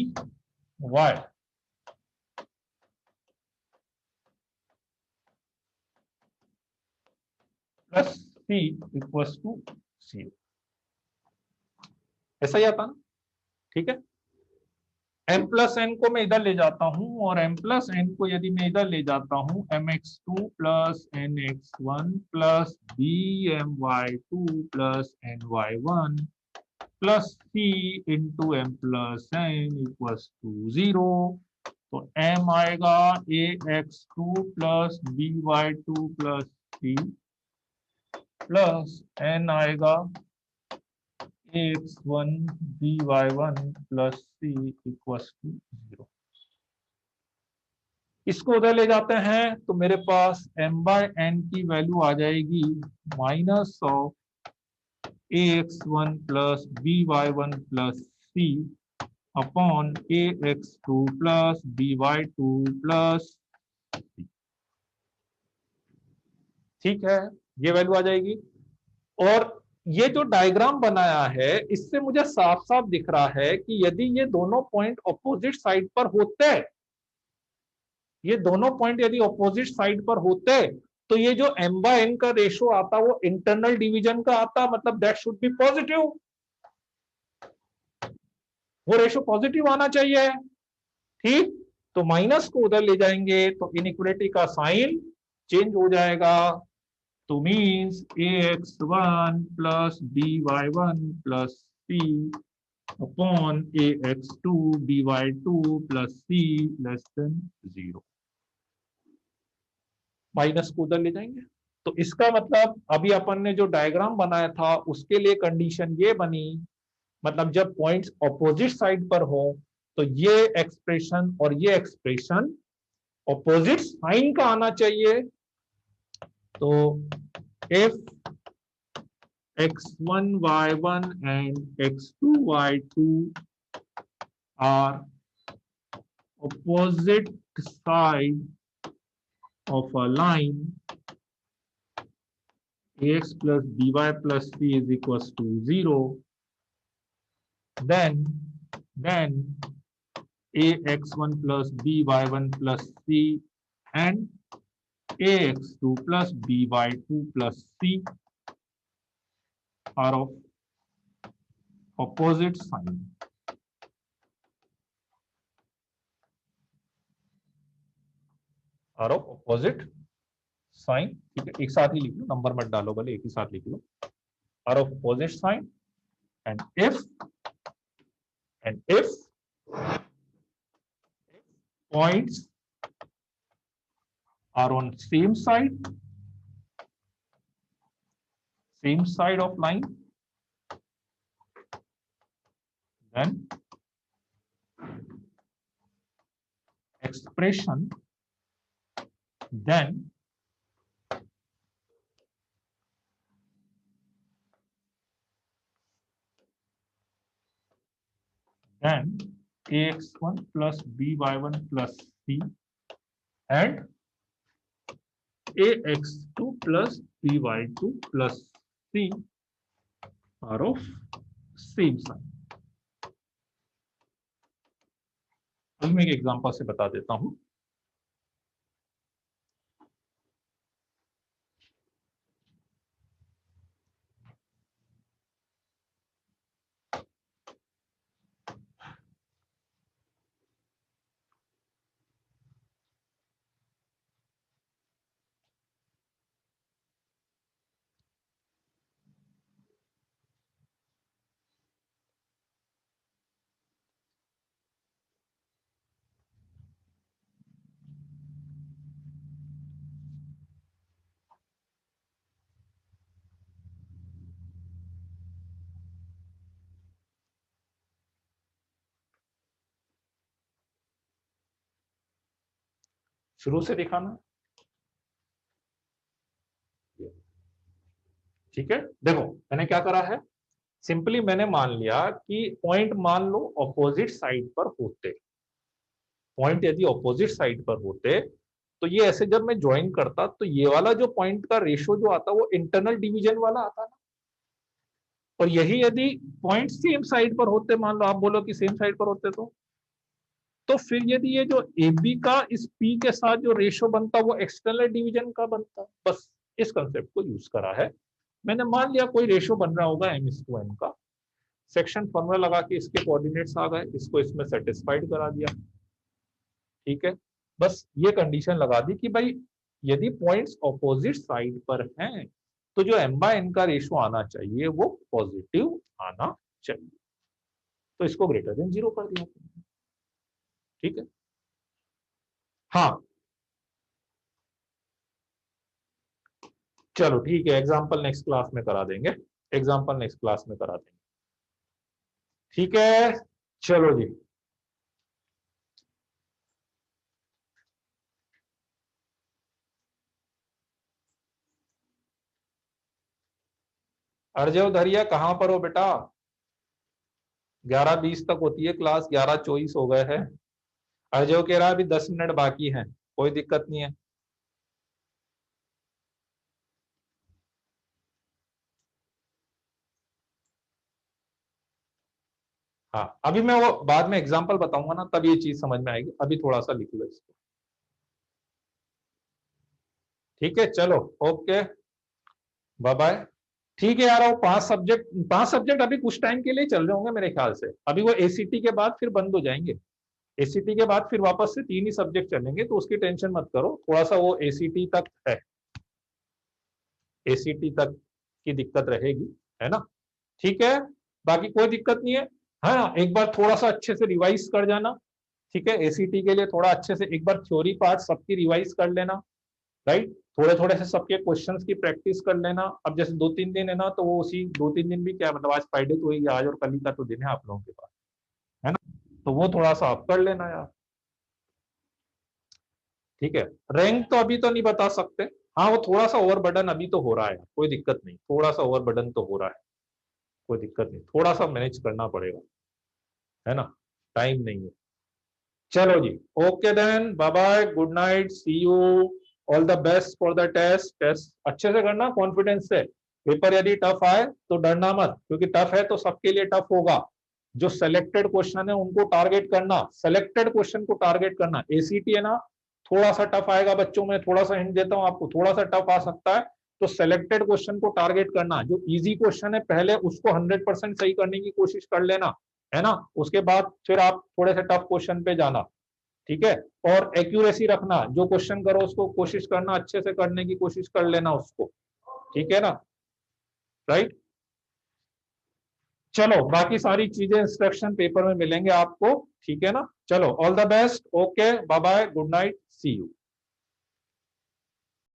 Y plus C equals to C, ऐसा ही आता ना, ठीक है। m प्लस एन को मैं इधर ले जाता हूं और m प्लस एन को यदि मैं इधर ले जाता हूं mx2 plus nx1 plus bmy2 plus ny1 plus c into m plus n equals to 0। तो m आएगा ax2 plus by2 plus c plus n आएगा ax1 by1 plus c equals to 0। इसको उधर ले जाते हैं तो मेरे पास m बाय n की वैल्यू आ जाएगी minus of ax1 plus by1 plus c upon ax2 plus by2 plus c। ठीक है, ये वैल्यू आ जाएगी। और ये जो डायग्राम बनाया है इससे मुझे साफ साफ दिख रहा है कि यदि ये दोनों पॉइंट ऑपोजिट साइड पर होते, ये दोनों पॉइंट यदि ऑपोजिट साइड पर होते तो ये जो m बाय n का रेशो आता वो इंटरनल डिवीजन का आता, मतलब दैट शुड बी पॉजिटिव, वो रेशो पॉजिटिव आना चाहिए। ठीक, तो माइनस को उधर ले जाएंगे तो इनइक्वालिटी का साइन चेंज हो जाएगा। तो means ax1 plus by1 plus c upon ax2 by2 plus c less than 0। Minus को उधर ले जाएंगे तो इसका मतलब अभी अपन ने जो डायग्राम बनाया था उसके लिए कंडीशन ये बनी, मतलब जब पॉइंट्स ऑपोजिट साइड पर हो तो ये एक्सप्रेशन और ये एक्सप्रेशन ऑपोजिट साइन का आना चाहिए। तो if x1 y1 and x2 y2 are opposite side of a line ax plus by plus c is equals to 0, then ax1 plus by1 plus c and ax2 plus by2 plus c are of opposite sign। are of opposite sign। ठीक है, एक साथ ही लिख लो, नंबर मत डालो, भले एक ही साथ लिख लो। are of opposite sign and if points are on same side of line, then expression then ax1 plus by1 plus c and ax2 plus by2 plus c are of same sign। अब मैं एक एग्जांपल से बता देता हूं। शुरू से दिखाना, ठीक है। देखो मैंने क्या करा है, सिंपली मैंने मान लिया कि पॉइंट मान लो ऑपोजिट साइड पर होते, पॉइंट यदि ऑपोजिट साइड पर होते तो ये ऐसे जब मैं ज्वाइन करता तो ये वाला जो पॉइंट का रेशो जो आता वो इंटरनल डिवीजन वाला आता ना। और यही यदि पॉइंट सेम साइड पर होते, मान लो आप बोलो कि सेम साइड पर होते तो फिर यदि ये जो ए बी का इस पी के साथ जो रेशो बनता वो एक्सटर्नल डिवीजन का बनता। बस इस कंसेप्ट को यूज करा है मैंने। मान लिया कोई रेशो बन रहा होगा m/n का, सेक्शन फॉर्मूला लगा के इसके कोऑर्डिनेट्स आ गए, इसको इसमें सेटिस्फाइड करा दिया, ठीक है। बस ये कंडीशन लगा दी कि भाई यदि पॉइंट्स ऑपोजिट साइड पर हैं तो जो m/n का रेशो आना चाहिए वो पॉजिटिव आना चाहिए, तो इसको ग्रेटर देन 0 कर दिया, ठीक है। हाँ चलो ठीक है, एग्जाम्पल नेक्स्ट क्लास में करा देंगे, एग्जाम्पल नेक्स्ट क्लास में करा देंगे, ठीक है। चलो जी, अर्जव धरिया कहाँ पर हो बेटा? 11:20 तक होती है क्लास, 11:24 हो गए हैं। अर्जव कह रहा है अभी 10 मिनट बाकी हैं, कोई दिक्कत नहीं है। हाँ अभी मैं वो बाद में एग्जांपल बताऊंगा ना, तब ये चीज समझ में आएगी, अभी थोड़ा सा लिख लो इसको, ठीक है। चलो ओके, बाय बाय। ठीक है यार, वो 5 सब्जेक्ट अभी कुछ टाइम के लिए चल रहे होंगे मेरे ख्याल से, अभी वो एसीटी के बाद फिर बंद हो जाएंगे, एसीटी के बाद फिर वापस से 3 ही सब्जेक्ट चलेंगे, तो उसकी टेंशन मत करो, थोड़ा सा वो एसीटी तक है, एसीटी तक की दिक्कत रहेगी, है ना, ठीक है। बाकी कोई दिक्कत नहीं है, है ना। एक बार थोड़ा सा अच्छे से रिवाइज कर जाना, ठीक है, एसीटी के लिए थोड़ा अच्छे से एक बार थ्योरी पार्ट सबकी रिवाइज कर लेना, राइट। थोड़े थोड़े से सबके क्वेश्चंस की प्रैक्टिस कर लेना। अब जैसे 2-3 दिन है ना, तो वो उसी 2-3 दिन भी क्या मतलब, आज फ्राइडे तो हुई, आज और कल ही का तो दिन है आप लोगों के पास, है ना, तो वो थोड़ा सा आप कर लेना यार, ठीक है। रैंक तो अभी तो नहीं बता सकते, हाँ वो थोड़ा सा ओवरबर्डन अभी तो हो रहा है, कोई दिक्कत नहीं, थोड़ा सा ओवरबर्डन तो हो रहा है, कोई दिक्कत नहीं, थोड़ा सा मैनेज करना पड़ेगा, है ना, टाइम नहीं है। चलो जी, okay then, bye bye, good night, see you, all the best for the test. Test अच्छे से करना, कॉन्फिडेंस से। पेपर यदि टफ आए तो डरना मत, क्योंकि टफ है तो सबके लिए टफ होगा। जो सिलेक्टेड क्वेश्चन है उनको टारगेट करना, सिलेक्टेड क्वेश्चन को टारगेट करना। एसीटी है ना, थोड़ा सा टफ आएगा बच्चों में, थोड़ा सा हिंट देता हूं आपको, थोड़ा सा टफ आ सकता है, तो सिलेक्टेड क्वेश्चन को टारगेट करना। जो इजी क्वेश्चन है पहले उसको 100% सही करने की कोशिश कर लेना, है ना, उसके बाद फिर आप थोड़े से टफ क्वेश्चन पे जाना, ठीक है। और एक्यूरेसी रखना, जो क्वेश्चन करो उसको कोशिश करना अच्छे से करने की कोशिश कर लेना उसको, ठीक है ना, राइट। चलो बाकी सारी चीजें इंस्ट्रक्शन पेपर में मिलेंगे आपको, ठीक है ना। चलो all the best, okay, bye bye, good night, see you.